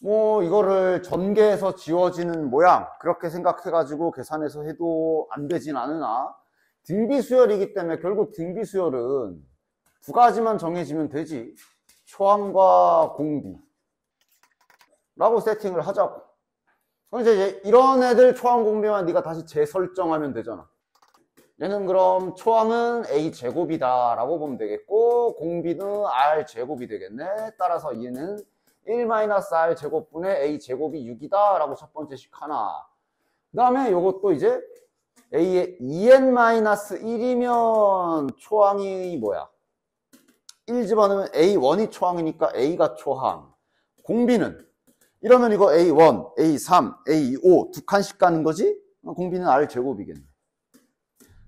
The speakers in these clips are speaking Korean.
뭐 이거를 전개해서 지워지는 모양 그렇게 생각해가지고 계산해서 해도 안 되진 않으나 등비수열이기 때문에 결국 등비수열은 두 가지만 정해지면 되지. 초항과 공비 라고 세팅을 하자고. 그럼 이제 이런 애들 초항 공비만 네가 다시 재설정하면 되잖아. 얘는 그럼 초항은 a제곱이다 라고 보면 되겠고 공비는 r제곱이 되겠네. 따라서 얘는 1-r 제곱분의 a제곱이 6이다 라고 첫 번째식 하나. 그 다음에 요것도 이제 a의 2n-1이면 초항이 뭐야? 1 집어넣으면 a1이 초항이니까 a가 초항. 공비는 이러면 이거 a1, a3, a5 두 칸씩 가는 거지? 공비는 r제곱이겠네.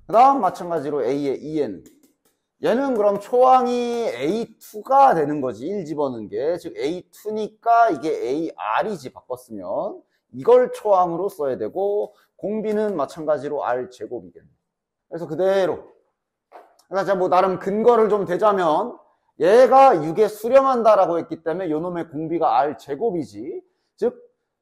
그 다음 마찬가지로 a의 2n. 얘는 그럼 초항이 a2가 되는 거지. 1 집어넣은 게. 즉 a2니까 이게 ar이지 바꿨으면. 이걸 초항으로 써야 되고 공비는 마찬가지로 r제곱이겠네. 그래서 그대로. 그러니까 뭐 나름 근거를 좀 대자면 얘가 6에 수렴한다라고 했기 때문에 요놈의 공비가 r제곱이지. 즉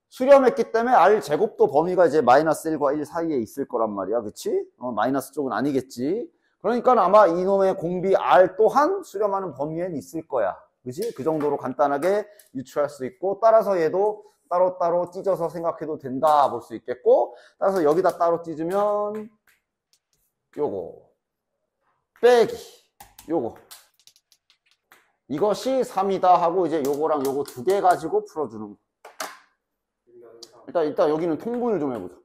수렴했기 때문에 r제곱도 범위가 이제 -1과 1 사이에 있을 거란 말이야. 그치? 마이너스 쪽은 아니겠지. 그러니까 아마 이놈의 공비 r 또한 수렴하는 범위엔 있을 거야. 그치? 그 정도로 간단하게 유추할 수 있고 따라서 얘도 따로따로 찢어서 생각해도 된다 볼 수 있겠고 따라서 여기다 따로 찢으면 요거 빼기 요거 이것이 3이다 하고 이제 요거랑 요거 두 개 가지고 풀어주는 거. 일단 여기는 통분을 좀 해보자.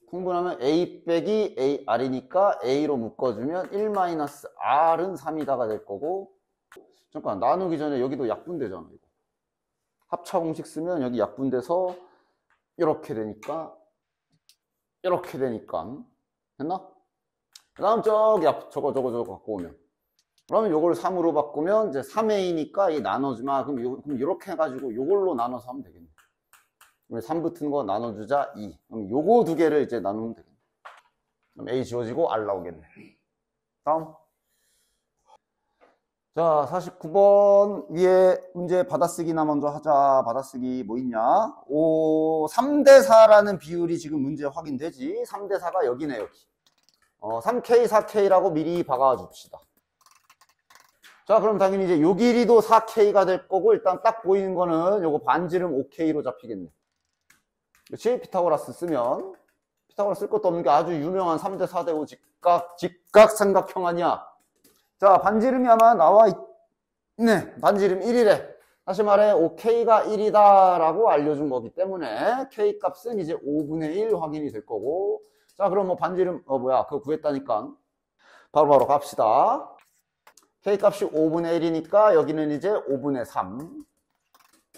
통분하면 a 빼기 ar이니까 a로 묶어주면 1-r은 3이다가 될 거고 잠깐 나누기 전에 여기도 약분되잖아. 이거. 합차 공식 쓰면 여기 약분돼서 이렇게 되니까 됐나? 그 다음 저기 저거 갖고 오면 그러면 요걸 3으로 바꾸면 이제 3a니까 이 나눠주면 그럼 이렇게 해가지고 요걸로 나눠서 하면 되겠네. 3 붙은 거 나눠주자 2. 그럼 요거 두 개를 이제 나누면 되겠네. 그럼 a 지워지고 r 나오겠네. 다음. 자, 49번 위에 문제 받아쓰기나 먼저 하자. 받아쓰기 뭐 있냐? 3대4라는 비율이 지금 문제 확인되지. 3대4가 여기네, 여기. 3K, 4K라고 미리 박아줍시다. 자, 그럼 당연히 이제 요 길이도 4K가 될 거고, 일단 딱 보이는 거는 요거 반지름 5K로 잡히겠네. 그렇지? 피타고라스 쓰면. 피타고라스 쓸 것도 없는 게 아주 유명한 3대 4대 5 직각삼각형 아니야. 자, 반지름이 아마 나와 있네. 반지름 1이래. 다시 말해 5K가 1이다 라고 알려준 거기 때문에 K 값은 이제 5분의 1 확인이 될 거고. 자, 그럼 뭐 반지름 그거 구했다니까 바로바로 갑시다. K 값이 5분의 1이니까 여기는 이제 5분의 3,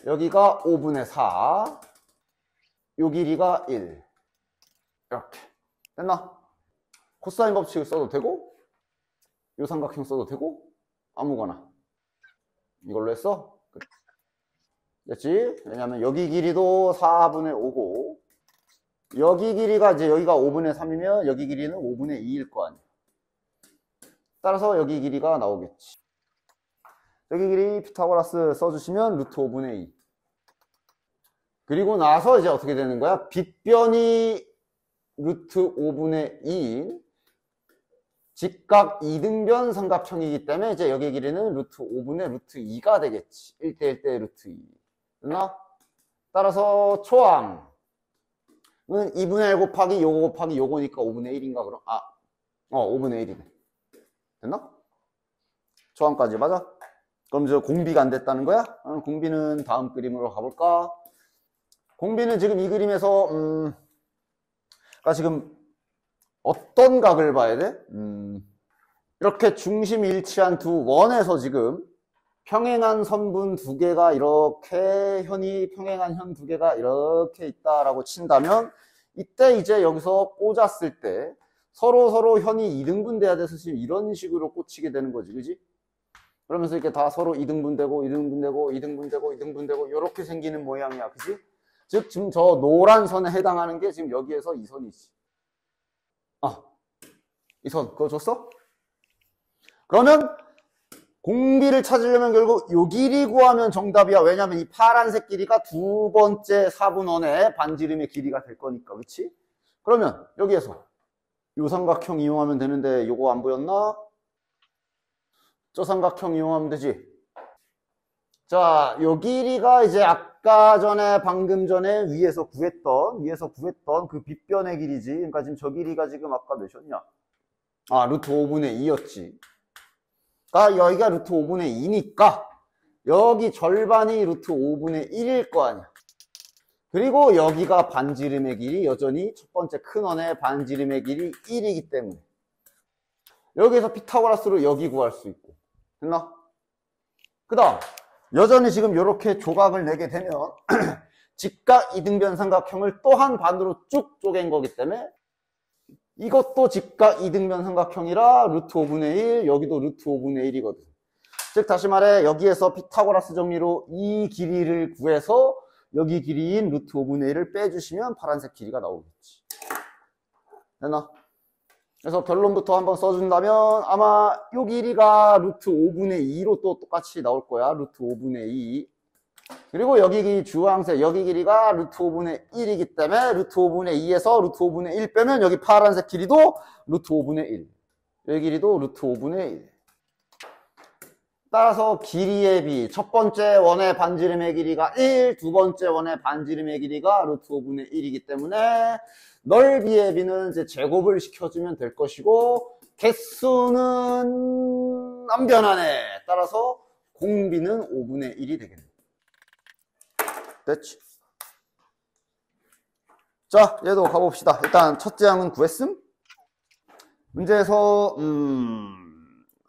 여기가 5분의 4, 요 길이가 1. 이렇게 됐나? 코사인 법칙을 써도 되고 요 삼각형 써도 되고 아무거나 이걸로 했어? 됐지? 왜냐면 여기 길이도 4분의 5고 여기 길이가 이제 여기가 5분의 3이면 여기 길이는 5분의 2일 거 아니야. 따라서 여기 길이가 나오겠지. 여기 길이 피타고라스 써주시면 루트 5분의 2. 그리고 나서 이제 어떻게 되는 거야? 빗변이 루트 5분의 2인 직각 이등변 삼각형이기 때문에 이제 여기 길이는 루트 5분의 루트 2가 되겠지. 1대1대 루트 2. 됐나? 따라서 초항은 2분의 1 곱하기 요거 곱하기 요거니까 5분의 1인가 그럼? 5분의 1이네. 됐나? 초항까지 맞아? 그럼 저 공비가 안 됐다는 거야? 공비는 다음 그림으로 가볼까? 공비는 지금 이 그림에서 그러니까 지금 어떤 각을 봐야 돼? 이렇게 중심이 일치한 두 원에서 지금 평행한 선분 두 개가 이렇게 현이 평행한 현 두 개가 이렇게 있다라고 친다면 이때 이제 여기서 꽂았을 때 서로 현이 2등분 돼야 돼서 지금 이런 식으로 꽂히게 되는 거지, 그지? 그러면서 이렇게 다 서로 2등분 되고 2등분 되고 2등분 되고 2등분 되고 이렇게 생기는 모양이야, 그지? 즉 지금 저 노란 선에 해당하는 게 지금 여기에서 이 선이지. 이 선 그거 줬어? 그러면 공비를 찾으려면 결국 요 길이 구하면 정답이야. 왜냐면 이 파란색 길이가 두 번째 사분원의 반지름의 길이가 될 거니까. 그치? 그러면 여기에서 요 삼각형 이용하면 되는데 요거 안 보였나? 저 삼각형 이용하면 되지. 자, 요 길이가 이제 아까 전에 방금 전에 위에서 구했던 그 빗변의 길이지. 그러니까 지금 저 길이가 지금 아까 몇이었냐? 아, 루트 5분의 2였지. 그러니까 여기가 루트 5분의 2니까 여기 절반이 루트 5분의 1일 거 아니야. 그리고 여기가 반지름의 길이 여전히 첫 번째 큰 원의 반지름의 길이 1이기 때문에 여기에서 피타고라스로 여기 구할 수 있고. 됐나? 그 다음 여전히 지금 이렇게 조각을 내게 되면 직각 이등변 삼각형을 또 한 반으로 쭉 쪼갠 거기 때문에 이것도 직각 이등변 삼각형이라 루트 5분의 1, 여기도 루트 5분의 1이거든. 즉 다시 말해 여기에서 피타고라스 정리로 이 길이를 구해서 여기 길이인 루트 5분의 1을 빼주시면 파란색 길이가 나오겠지. 됐나? 그래서 결론부터 한번 써준다면 아마 이 길이가 루트 5분의 2로 또 똑같이 나올 거야. 루트 5분의 2. 그리고 여기 주황색 여기 길이가 루트 5분의 1이기 때문에 루트 5분의 2에서 루트 5분의 1 빼면 여기 파란색 길이도 루트 5분의 1. 여기 길이도 루트 5분의 1. 따라서 길이의 비, 첫 번째 원의 반지름의 길이가 1, 두 번째 원의 반지름의 길이가 루트 5분의 1이기 때문에 넓이의 비는 이제 제곱을 시켜주면 될 것이고 개수는 안 변하네. 따라서 공비는 5분의 1이 되겠네. 됐지? 자, 얘도 가봅시다. 일단 첫째 항은 구했음? 문제에서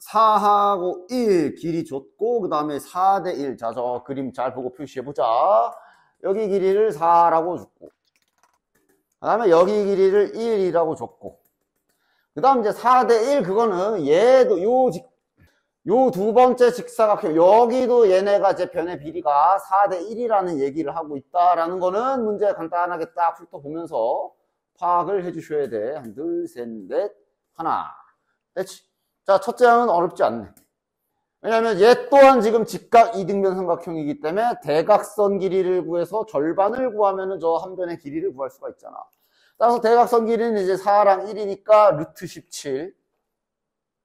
4하고 1 길이 줬고 그 다음에 4대 1. 자, 저 그림 잘 보고 표시해보자. 여기 길이를 4라고 줬고 그 다음에 여기 길이를 1이라고 줬고 그 다음 이제 4대 1 그거는 얘도 요 두 번째 직사각형 여기도 얘네가 이제 변의 비리가 4대 1이라는 얘기를 하고 있다라는 거는 문제 간단하게 딱 훑어보면서 파악을 해주셔야 돼. 한 둘, 셋, 넷, 하나. 됐지? 자, 첫째 항은 어렵지 않네. 왜냐면 얘 또한 지금 직각 이등변 삼각형이기 때문에 대각선 길이를 구해서 절반을 구하면은 저 한 변의 길이를 구할 수가 있잖아. 따라서 대각선 길이는 이제 4랑 1이니까 루트 17.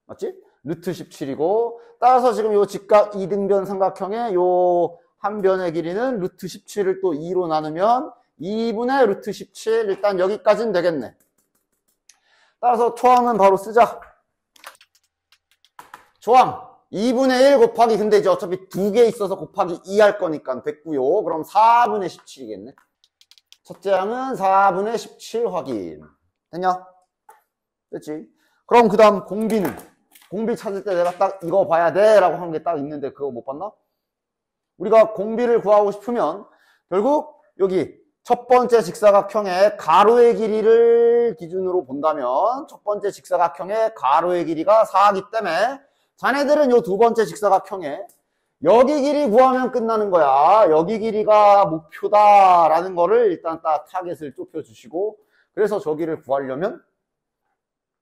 맞지? 루트 17이고 따라서 지금 요 직각 이등변 삼각형의 요 한 변의 길이는 루트 17을 또 2로 나누면 2분의 루트 17 일단 여기까지는 되겠네. 따라서 초항은 바로 쓰자. 초항 2분의 1 곱하기 근데 이제 어차피 두 개 있어서 곱하기 2 할 거니까 됐고요. 그럼 4분의 17이겠네. 첫째 항은 4분의 17 확인. 됐냐? 됐지? 그럼 그 다음 공비는? 공비 찾을 때 내가 딱 이거 봐야 돼 라고 한 게 딱 있는데 그거 못 봤나? 우리가 공비를 구하고 싶으면 결국 여기 첫 번째 직사각형의 가로의 길이를 기준으로 본다면 첫 번째 직사각형의 가로의 길이가 4이기 때문에 자네들은 요 두 번째 직사각형에 여기 길이 구하면 끝나는 거야. 여기 길이가 목표다라는 거를 일단 딱 타겟을 좁혀주시고 그래서 저기를 구하려면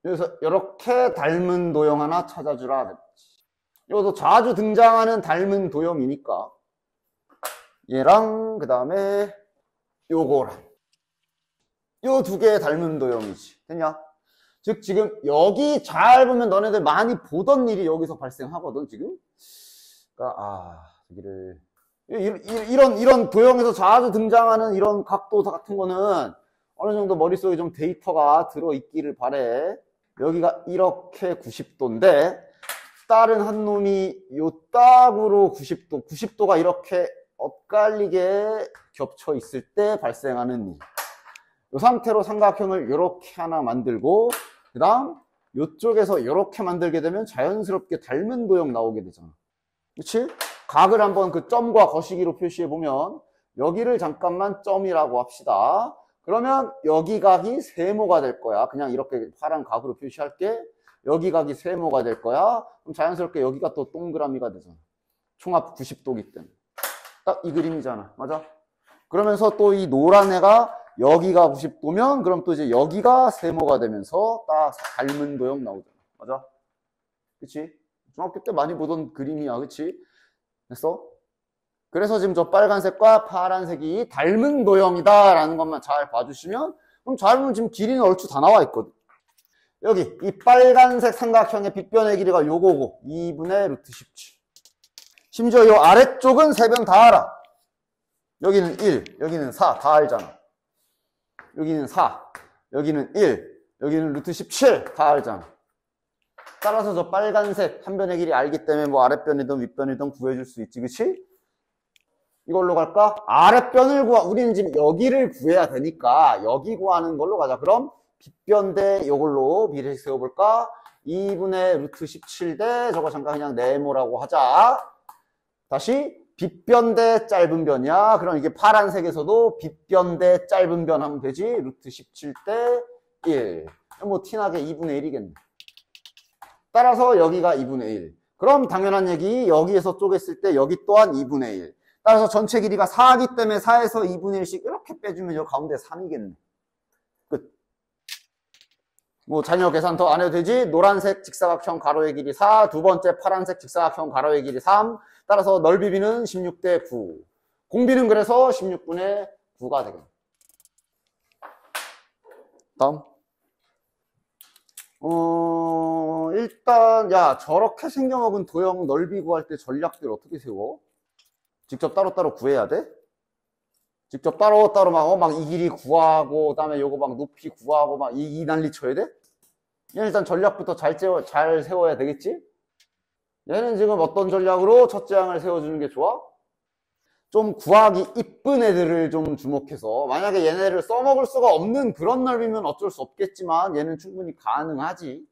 그래서 이렇게 닮은 도형 하나 찾아주라. 이것도 자주 등장하는 닮은 도형이니까 얘랑 그 다음에 요거랑 요 두 개의 닮은 도형이지. 됐냐? 즉 지금 여기 잘 보면 너네들 많이 보던 일이 여기서 발생하거든 지금. 그러니까 저기를 이런 도형에서 자주 등장하는 이런 각도 같은 거는 어느 정도 머릿속에 좀 데이터가 들어있기를 바래. 여기가 이렇게 90도인데 다른 한 놈이 요 딱으로 90도가 이렇게 엇갈리게 겹쳐 있을 때 발생하는 일. 이 상태로 삼각형을 이렇게 하나 만들고 그 다음 이쪽에서 이렇게 만들게 되면 자연스럽게 닮은 도형 나오게 되잖아. 그치? 각을 한번 그 점과 거시기로 표시해 보면 여기를 잠깐만 점이라고 합시다. 그러면 여기 각이 세모가 될 거야. 그냥 이렇게 파란 각으로 표시할게. 여기 각이 세모가 될 거야. 그럼 자연스럽게 여기가 또 동그라미가 되잖아. 총합 90도기 때문에. 딱 이 그림이잖아. 맞아? 그러면서 또 이 노란 애가 여기가 90도면 그럼 또 이제 여기가 세모가 되면서 딱 닮은 도형 나오잖아. 맞아? 그치? 중학교 때 많이 보던 그림이야. 그치? 됐어? 그래서 지금 저 빨간색과 파란색이 닮은 도형이다라는 것만 잘 봐주시면, 그럼 잘 보면 지금 길이는 얼추 다 나와 있거든. 여기 이 빨간색 삼각형의 빗변의 길이가 요거고 2분의 루트 17. 심지어 요 아래쪽은 세 변 다 알아. 여기는 1, 여기는 4, 다 알잖아. 여기는 4, 여기는 1, 여기는 루트 17, 다 알잖아. 따라서 저 빨간색 한 변의 길이 알기 때문에 뭐 아랫변이든 윗변이든 구해줄 수 있지, 그치? 이걸로 갈까? 아랫변을 우리는 지금 여기를 구해야 되니까 여기 구하는 걸로 가자. 그럼 빗변 대 요걸로 비례식 세워볼까? 2분의 루트 17 대 저거 잠깐 그냥 네모라고 하자. 다시 빗변 대 짧은 변이야. 그럼 이게 파란색에서도 빗변 대 짧은 변 하면 되지. 루트 17 대 1. 뭐 티나게 2분의 1이겠네. 따라서 여기가 2분의 1. 그럼 당연한 얘기, 여기에서 쪼갰을 때 여기 또한 2분의 1. 따라서 전체 길이가 4이기 때문에 4에서 2분의 1씩 이렇게 빼주면 여 가운데 3이겠네. 끝. 뭐 자녀 계산 더 안 해도 되지. 노란색 직사각형 가로의 길이 4, 두 번째 파란색 직사각형 가로의 길이 3. 따라서 넓이 비는 16대 9. 공비는 그래서 16분의 9가 되겠네. 다음. 일단 야, 저렇게 생겨먹은 도형 넓이 구할 때 전략들 어떻게 세워? 직접 따로따로 구해야 돼? 직접 따로따로 막 이 길이 구하고, 그 다음에 요거 막 높이 구하고, 막 이 난리 쳐야 돼? 얘는 일단 전략부터 잘 세워야 되겠지? 얘는 지금 어떤 전략으로 첫째 항을 세워주는 게 좋아? 좀 구하기 이쁜 애들을 좀 주목해서, 만약에 얘네를 써먹을 수가 없는 그런 넓이면 어쩔 수 없겠지만, 얘는 충분히 가능하지.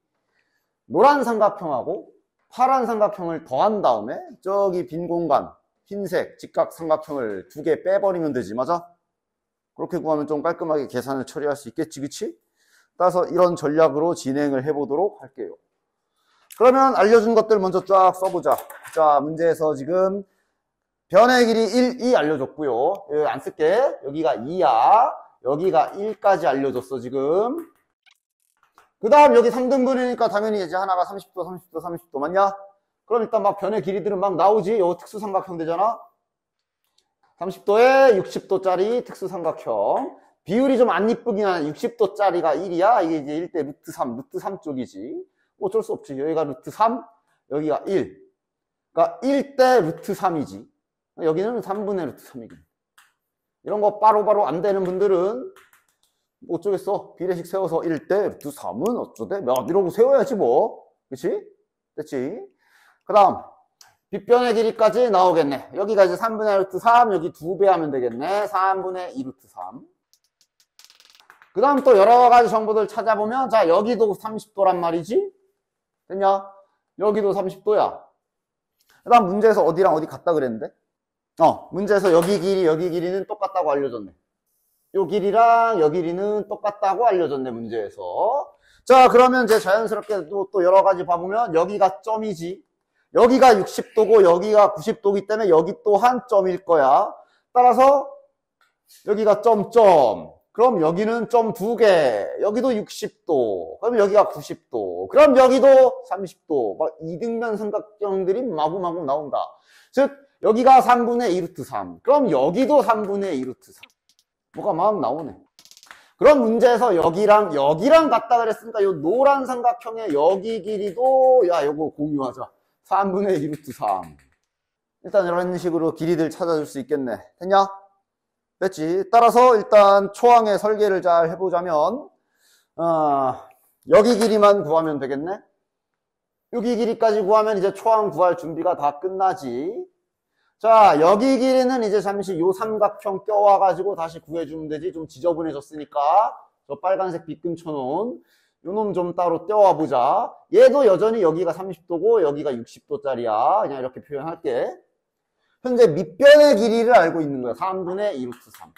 노란 삼각형하고 파란 삼각형을 더한 다음에, 저기 빈 공간, 흰색 직각 삼각형을 2개 빼버리면 되지, 맞아? 그렇게 구하면 좀 깔끔하게 계산을 처리할 수 있겠지, 그치? 따라서 이런 전략으로 진행을 해보도록 할게요. 그러면 알려준 것들 먼저 쫙 써보자. 자, 문제에서 지금 변의 길이 1, 2 알려줬고요. 여기 안 쓸게. 여기가 2야. 여기가 1까지 알려줬어, 지금. 그 다음 여기 3등분이니까 당연히 이제 하나가 30도, 30도, 30도 맞냐? 그럼 일단 막 변의 길이들은 막 나오지. 요 특수삼각형 되잖아. 30도에 60도짜리 특수삼각형. 비율이 좀 안 이쁘긴 하네. 60도짜리가 1이야. 이게 이제 1대 루트 3 쪽이지. 어쩔 수 없지. 여기가 루트 3, 여기가 1. 그러니까 1대 루트 3이지. 여기는 3분의 루트 3이겠네. 이런 거 바로바로 안 되는 분들은 어쩌겠어. 비례식 세워서 1대 루트 3은 어쩌대? 이러고 세워야지 뭐. 그치? 됐지? 그 다음 빗변의 길이까지 나오겠네. 여기가 이제 3분의 루트 3, 여기 2배 하면 되겠네. 3분의 2 루트 3. 그 다음 또 여러 가지 정보들 찾아보면, 자, 여기도 30도란 말이지? 됐냐? 여기도 30도야. 그 다음 문제에서 어디랑 어디 같다 그랬는데? 문제에서 여기 길이는 똑같다고 알려줬네. 요 길이랑 여기 길이는 똑같다고 알려줬네, 문제에서. 자, 그러면 이제 자연스럽게 또 여러 가지 봐보면, 여기가 점이지. 여기가 60도고 여기가 90도이기 때문에 여기 또한 점일 거야. 따라서 여기가 점. 그럼 여기는 점 2개. 여기도 60도. 그럼 여기가 90도. 그럼 여기도 30도. 막 이등변 삼각형들이 마구마구 나온다. 즉 여기가 3분의 2 루트 3. 그럼 여기도 3분의 2 루트 3. 뭐가 막 나오네. 그럼 문제에서 여기랑 같다 그랬으니까 요 노란 삼각형의 여기 길이도 요거 공유하자. 3분의 2 루트 3. 일단 이런 식으로 길이들 찾아줄 수 있겠네. 됐냐? 됐지? 따라서 일단 초항의 설계를 잘 해보자면, 여기 길이만 구하면 되겠네? 여기 길이까지 구하면 이제 초항 구할 준비가 다 끝나지. 자, 여기 길이는 이제 잠시 요 삼각형 껴와가지고 다시 구해주면 되지. 좀 지저분해졌으니까. 저 빨간색 빗금 쳐놓은 요놈 좀 따로 떼어와보자. 얘도 여전히 여기가 30도고 여기가 60도짜리야. 그냥 이렇게 표현할게. 현재 밑변의 길이를 알고 있는 거야. 3분의 2 루트 3.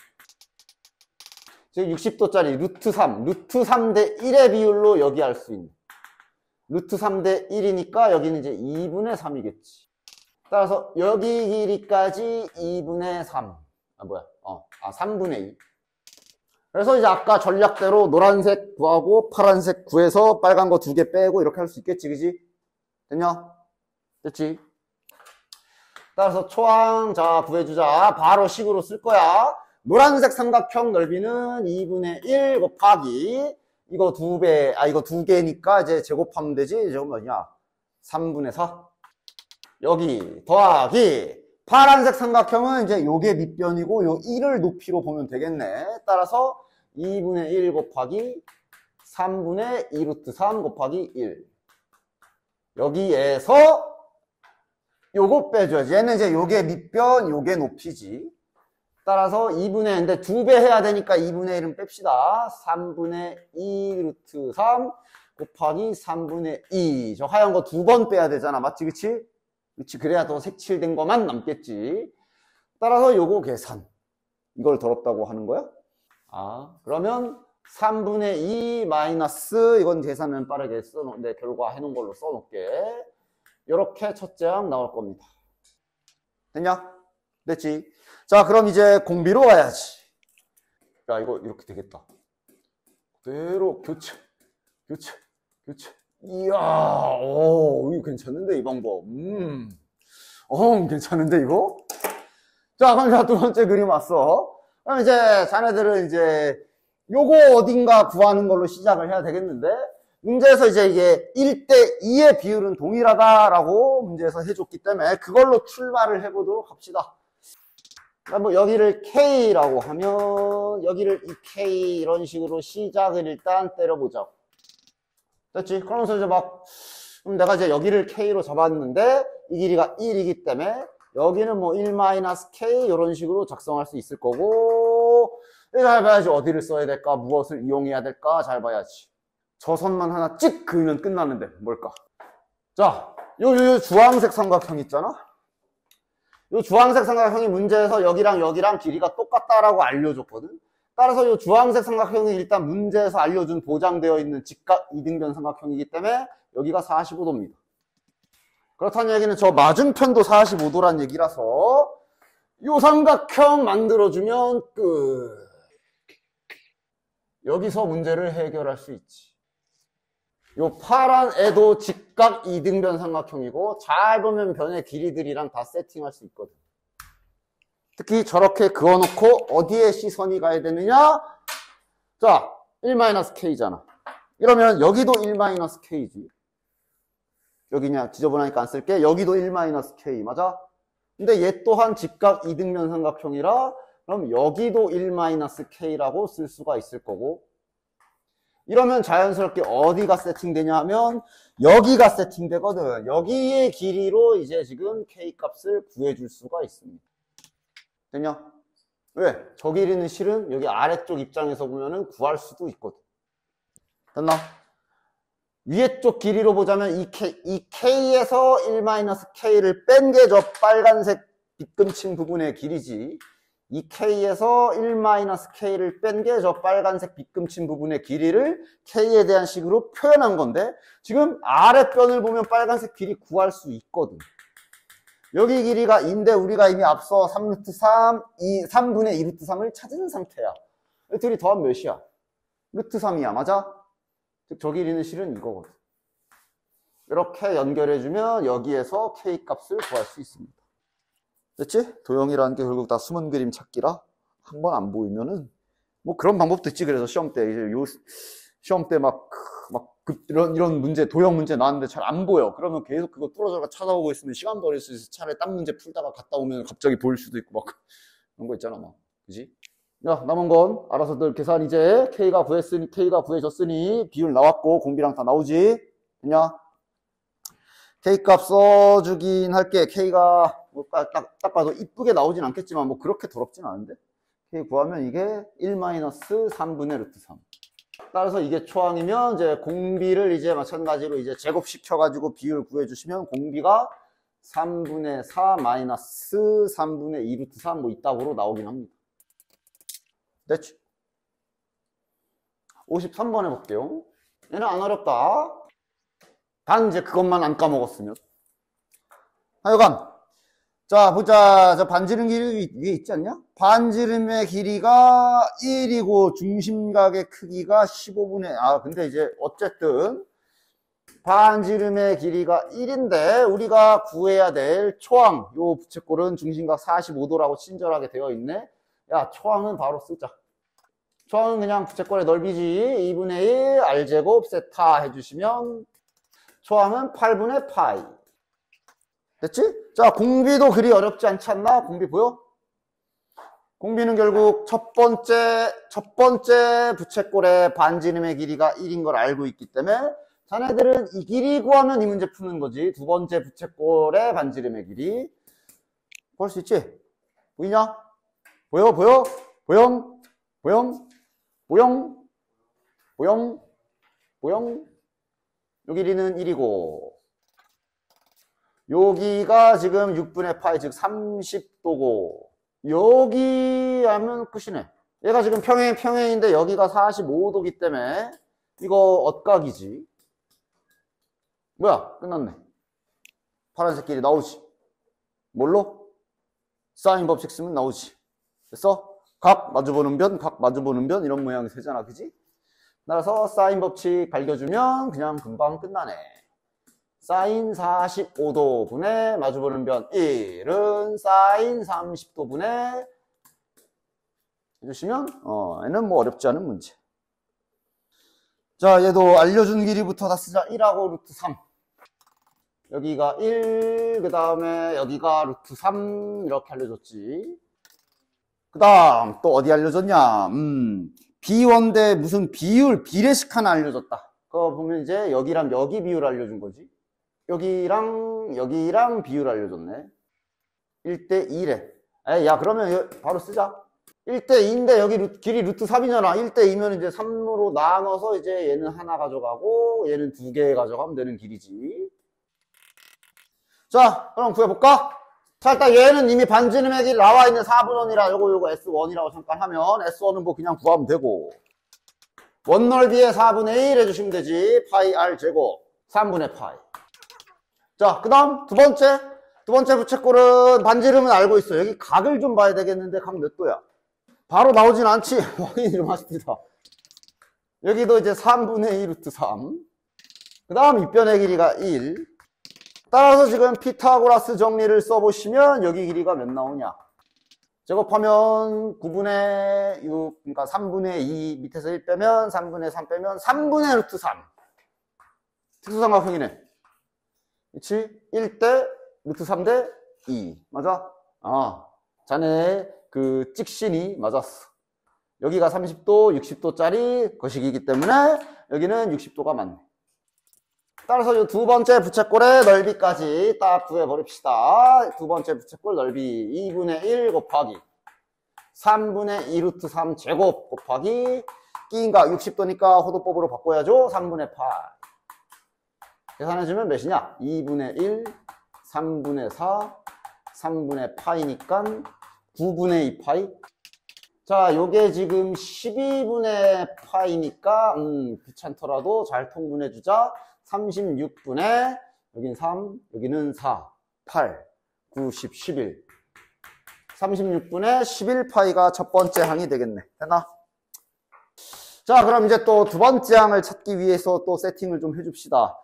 즉 60도짜리 루트 3. 루트 3 대 1의 비율로 여기 알 수 있는. 루트 3 대 1이니까 여기는 이제 2분의 3이겠지. 따라서 여기 길이까지 2분의 3. 3분의 2. 그래서 이제 아까 전략대로 노란색 구하고 파란색 구해서 빨간 거 2개 빼고 이렇게 할 수 있겠지, 그지? 됐냐? 됐지? 따라서 초항, 자, 구해주자. 바로 식으로 쓸 거야. 노란색 삼각형 넓이는 2분의 1 곱하기, 이거 2배, 이거 2개니까 이제 제곱하면 되지? 저거 뭐냐? 3분의 4. 여기, 더하기, 파란색 삼각형은 이제 요게 밑변이고, 요 1을 높이로 보면 되겠네. 따라서 2분의 1 곱하기 3분의 2 루트 3 곱하기 1. 여기에서 요거 빼줘야지. 얘는 이제 요게 밑변, 요게 높이지. 따라서 2분의, 근데 2배 해야 되니까 2분의 1은 뺍시다. 3분의 2 루트 3 곱하기 3분의 2. 저 하얀 거 2번 빼야 되잖아. 맞지, 그치? 그치, 그래야 더 색칠된 것만 남겠지. 따라서 요거 계산. 이걸 더럽다고 하는 거야? 그러면 3분의 2 마이너스, 이건 계산은 빠르게 내 결과 해놓은 걸로 써놓을게. 이렇게 첫째 항 나올 겁니다. 됐냐? 됐지? 자, 그럼 이제 공비로 가야지. 야, 이거 이렇게 되겠다. 그대로 교체. 이야, 이거 괜찮은데, 이 방법. 괜찮은데, 이거? 자, 그럼 자, 두 번째 그림 왔어. 그럼 이제 자네들은 이제 요거 어딘가 구하는 걸로 시작을 해야 되겠는데, 문제에서 이제 이게 1대 2의 비율은 동일하다라고 문제에서 해줬기 때문에 그걸로 출발을 해보도록 합시다. 뭐 여기를 K라고 하면 여기를 이 K 이런 식으로 시작을 일단 때려보자고. 됐지? 그러면서 이제 그럼 내가 이제 여기를 K로 잡았는데 이 길이가 1이기 때문에 여기는 뭐 1-K 이런 식으로 작성할 수 있을 거고, 잘 봐야지. 어디를 써야 될까? 무엇을 이용해야 될까? 잘 봐야지. 저 선만 하나 찍 그으면 끝나는데 뭘까? 자, 요 주황색 삼각형 있잖아? 요 주황색 삼각형이 문제에서 여기랑 여기랑 길이가 똑같다라고 알려줬거든? 따라서 요 주황색 삼각형이 일단 문제에서 알려준 보장되어 있는 직각 이등변 삼각형이기 때문에 여기가 45도입니다. 그렇다는 얘기는 저 맞은편도 45도란 얘기라서 요 삼각형 만들어주면 끝. 여기서 문제를 해결할 수 있지. 요 파란 애도 직각 이등변 삼각형이고 잘 보면 변의 길이들이랑 다 세팅할 수 있거든. 특히 저렇게 그어놓고 어디에 시선이 가야 되느냐? 자, 1-K잖아. 이러면 여기도 1-K지. 여기냐? 지저분하니까 안 쓸게. 여기도 1-K. 맞아? 근데 얘 또한 직각 이등변 삼각형이라 그럼 여기도 1-K라고 쓸 수가 있을 거고, 이러면 자연스럽게 어디가 세팅되냐 하면 여기가 세팅되거든. 여기의 길이로 이제 지금 K 값을 구해줄 수가 있습니다. 됐냐? 왜? 저 길이는 실은 여기 아래쪽 입장에서 보면은 구할 수도 있거든. 됐나? 위에 쪽 길이로 보자면 이 K에서 1-K를 뺀 게 저 빨간색 빗금친 부분의 길이지. 이 K에서 1-K를 뺀 게 저 빨간색 빗금친 부분의 길이를 K에 대한 식으로 표현한 건데, 지금 아랫변을 보면 빨간색 길이 구할 수 있거든. 여기 길이가 2인데 우리가 이미 앞서 3루트3, 3분의 2루트3을 찾은 상태야. 둘이 더하면 몇이야? 루트3이야. 맞아? 즉, 저 길이는 실은 이거거든. 이렇게 연결해주면 여기에서 K 값을 구할 수 있습니다. 됐지? 도형이라는 게 결국 다 숨은 그림 찾기라 한 번 안 보이면은 뭐 그런 방법도 있지. 그래서 시험 때 시험 때 이런 문제, 도형 문제 나왔는데 잘 안 보여. 그러면 계속 그거 뚫어져가 찾아오고 있으면 시간 버릴 수 있어. 차라리 딴 문제 풀다가 갔다 오면 갑자기 보일 수도 있고 막 그런 거 있잖아, 막. 그지? 야, 남은 건 알아서들 계산. 이제 K가 구해졌으니 비율 나왔고 공비랑 다 나오지. 됐냐? K 값 써주긴 할게. K가 뭐 딱 봐도 이쁘게 나오진 않겠지만 뭐 그렇게 더럽진 않은데. K 구하면 이게 1-3분의 루트 3. 따라서 이게 초항이면 이제 공비를 이제 마찬가지로 이제 제곱시켜가지고 비율 구해주시면 공비가 3분의 4 마이너스 3분의 2 루트 3 뭐 이따구로 나오긴 합니다. 됐지? 53번 해볼게요. 얘는 안 어렵다. 단 이제 그것만 안 까먹었으면. 하여간 자 보자. 저 반지름 길이 위에 있지 않냐? 반지름의 길이가 1이고 중심각의 크기가 15분의 근데 이제 어쨌든 반지름의 길이가 1인데 우리가 구해야 될 초항, 요 부채꼴은 중심각 45도라고 친절하게 되어 있네. 야, 초항은 바로 쓰자. 초항은 그냥 부채꼴의 넓이지. 2분의 1 r제곱 세타 해주시면 초항은 8분의 파이. 됐지? 자, 공비도 그리 어렵지 않지 않나? 공비 보여? 공비는 결국 첫 번째 부채꼴의 반지름의 길이가 1인 걸 알고 있기 때문에 자네들은 이 길이 구하면 이 문제 푸는 거지. 두 번째 부채꼴의 반지름의 길이. 볼 수 있지? 보이냐? 보여? 보영? 요 길이는 1이고 여기가 지금 6분의 파이 즉 30도고 여기 하면 끝이네. 얘가 지금 평행인데 여기가 45도기 때문에 이거 엇각이지. 뭐야? 끝났네. 파란색 길이 나오지. 뭘로? 사인 법칙 쓰면 나오지. 됐어? 각 마주보는 변 이런 모양이 되잖아. 그지? 따라서 사인 법칙 밝혀주면 그냥 금방 끝나네. 사인 45도 분의 마주보는 변 1은 사인 30도 분의 해주시면 얘는 뭐 어렵지 않은 문제. 자, 얘도 알려준 길이부터 다 쓰자. 1하고 루트 3. 여기가 1, 그 다음에 여기가 루트 3 이렇게 알려줬지. 그 다음 또 어디 알려줬냐? B1대 무슨 비율, 비례식 하나 알려줬다. 그거 보면 이제 여기랑 여기 비율 알려준 거지. 여기랑 비율 알려줬네. 1대 2래. 에이, 야, 그러면 바로 쓰자. 1대 2인데 여기 길이 루트 3이잖아. 1대 2면 이제 3으로 나눠서 이제 얘는 하나 가져가고 얘는 2개 가져가면 되는 길이지. 자, 그럼 구해볼까? 자, 일단 얘는 이미 반지름의 길 나와 있는 4분원이라 요거 S1이라고 잠깐 하면 S1은 뭐 그냥 구하면 되고 원넓이의 4분의 1 해주시면 되지. 파이 R 제곱 3분의 파이. 자, 그 다음 두 번째 부채꼴은 반지름은 알고 있어. 여기 각을 좀 봐야 되겠는데 각 몇 도야? 바로 나오진 않지. 확인 좀 하십니다. 여기도 이제 3분의 2 루트 3. 그 다음 입변의 길이가 1. 따라서 지금 피타고라스 정리를 써보시면 여기 길이가 몇 나오냐? 제곱하면 9분의 6, 그러니까 3분의 2 밑에서 1 빼면 3분의 3 빼면 3분의 루트 3. 특수삼각형이네. 그치? 1대 루트 3대 2. 맞아? 자네 그 찍신이 맞았어. 여기가 30도, 60도짜리 거식이기 때문에 여기는 60도가 맞네. 따라서 이 두 번째 부채꼴의 넓이까지 딱 구해버립시다. 두 번째 부채꼴 넓이 2분의 1 곱하기 3분의 2 루트 3 제곱 곱하기 끼인각 60도니까 호도법으로 바꿔야죠. 3분의 8. 계산해주면 몇이냐? 2분의 1, 3분의 4, 3분의 파이니까 9분의 2 파이. 자, 요게 지금 12분의 파이니까 귀찮더라도 잘 통분해주자. 36분의 여긴 3, 여기는 4, 8, 9, 10, 11. 36분의 11파이가 첫 번째 항이 되겠네. 되나? 자, 그럼 이제 또 두 번째 항을 찾기 위해서 또 세팅을 좀 해줍시다.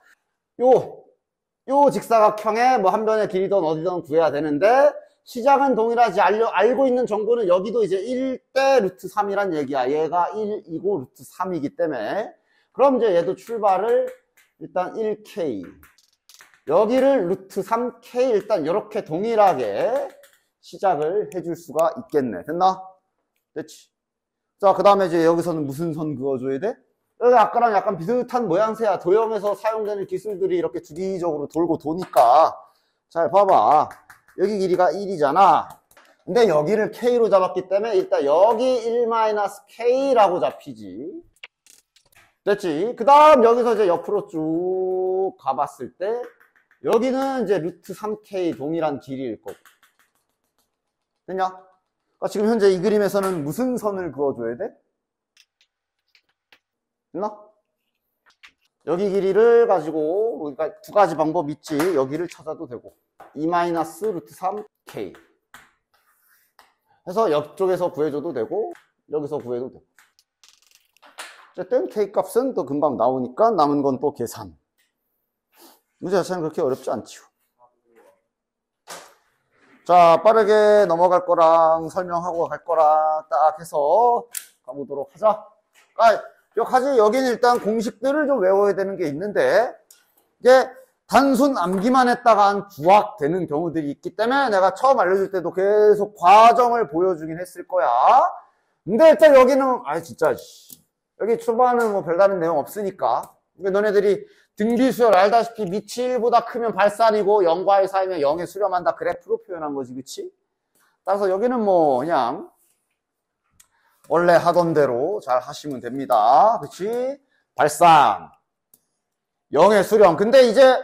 요 직사각형의 뭐 한 변의 길이든 어디든 구해야 되는데 시작은 동일하지. 알고 있는 정보는 여기도 이제 1대 루트 3이란 얘기야. 얘가 1이고 루트 3이기 때문에 그럼 이제 얘도 출발을 일단 1K 여기를 루트 3K 일단 이렇게 동일하게 시작을 해줄 수가 있겠네. 됐나? 됐지? 자, 그 다음에 이제 여기서는 무슨 선 그어줘야 돼? 여기 아까랑 약간 비슷한 모양새야. 도형에서 사용되는 기술들이 이렇게 주기적으로 돌고 도니까 잘 봐봐. 여기 길이가 1이잖아. 근데 여기를 K로 잡았기 때문에 일단 여기 1-K라고 잡히지. 됐지? 그 다음 여기서 이제 옆으로 쭉 가봤을 때 여기는 이제 루트 3K 동일한 길이일 거고. 됐냐? 그러니까 지금 현재 이 그림에서는 무슨 선을 그어줘야 돼? 됐나? 여기 길이를 가지고 그러니까 두 가지 방법 있지. 여기를 찾아도 되고 2-루트 3K 해서 옆쪽에서 구해줘도 되고 여기서 구해도 되고 어쨌든 K 값은 또 금방 나오니까 남은 건 또 계산. 문제 자체는 그렇게 어렵지 않지요. 자, 빠르게 넘어갈 거랑 설명하고 갈 거랑 딱 해서 가보도록 하자. 여기는 일단 공식들을 좀 외워야 되는 게 있는데, 이게 단순 암기만 했다가 한 부학되는 경우들이 있기 때문에 내가 처음 알려줄 때도 계속 과정을 보여주긴 했을 거야. 근데 일단 여기는, 진짜, 여기 초반은 뭐 별다른 내용 없으니까. 너네들이 등비수열 알다시피 밑이 1보다 크면 발산이고 0과의 사이면 0에 수렴한다. 그래프로 표현한 거지, 그치? 따라서 여기는 뭐 그냥 원래 하던 대로 잘 하시면 됩니다. 그치? 발산 0의 수렴. 근데 이제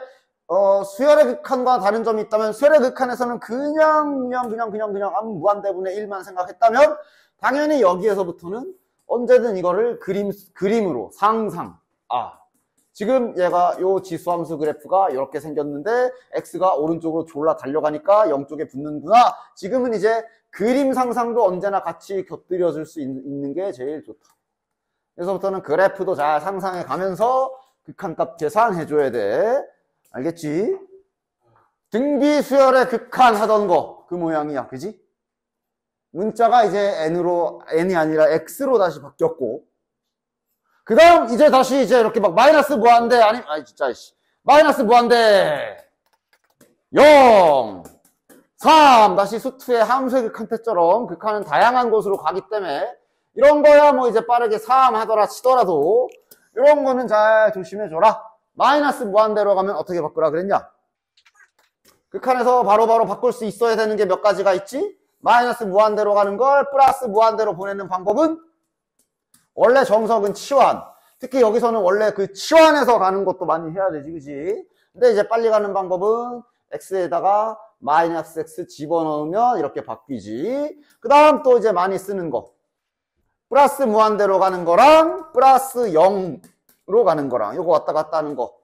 수열의 극한과 다른 점이 있다면, 수열의 극한에서는 그냥 아무 무한대분의 1만 생각했다면 당연히 여기에서부터는 언제든 이거를 그림으로 상상. 지금 얘가 요 지수함수 그래프가 이렇게 생겼는데 x가 오른쪽으로 졸라 달려가니까 0쪽에 붙는구나. 지금은 이제 그림 상상도 언제나 같이 곁들여줄 수 있는 게 제일 좋다. 그래서부터는 그래프도 잘 상상해 가면서 극한값 계산해줘야 돼. 알겠지? 등비수열의 극한 하던 거 그 모양이야. 그지? 문자가 이제 n이 아니라 x로 다시 바뀌었고, 그 다음 이제 다시 이렇게 막 마이너스 무한대 마이너스 무한대 0 3 다시 수투의 함수의 극한 때처럼 극한은 다양한 곳으로 가기 때문에 이런 거야 뭐 이제 빠르게 3 하더라 치더라도 이런 거는 잘 조심해줘라. 마이너스 무한대로 가면 어떻게 바꾸라 그랬냐? 극한에서 바로바로 바꿀 수 있어야 되는 게 몇 가지가 있지? 마이너스 무한대로 가는 걸 플러스 무한대로 보내는 방법은 원래 정석은 치환. 특히 여기서는 원래 그 치환해서 가는 것도 많이 해야 되지, 그지? 근데 이제 빨리 가는 방법은 x에다가 마이너스 x 집어넣으면 이렇게 바뀌지. 그 다음 또 이제 많이 쓰는 거. 플러스 무한대로 가는 거랑 플러스 0으로 가는 거랑 요거 왔다 갔다 하는 거.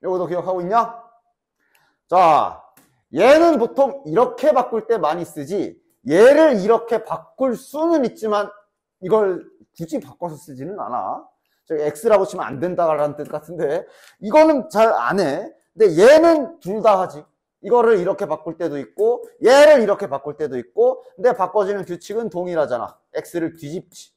요거도 기억하고 있냐? 자, 얘는 보통 이렇게 바꿀 때 많이 쓰지. 얘를 이렇게 바꿀 수는 있지만 이걸 굳이 바꿔서 쓰지는 않아. 저기 x라고 치면 안 된다라는 뜻 같은데 이거는 잘 안 해. 근데 얘는 둘 다 하지. 이거를 이렇게 바꿀 때도 있고 얘를 이렇게 바꿀 때도 있고, 근데 바꿔지는 규칙은 동일하잖아. x를 뒤집지.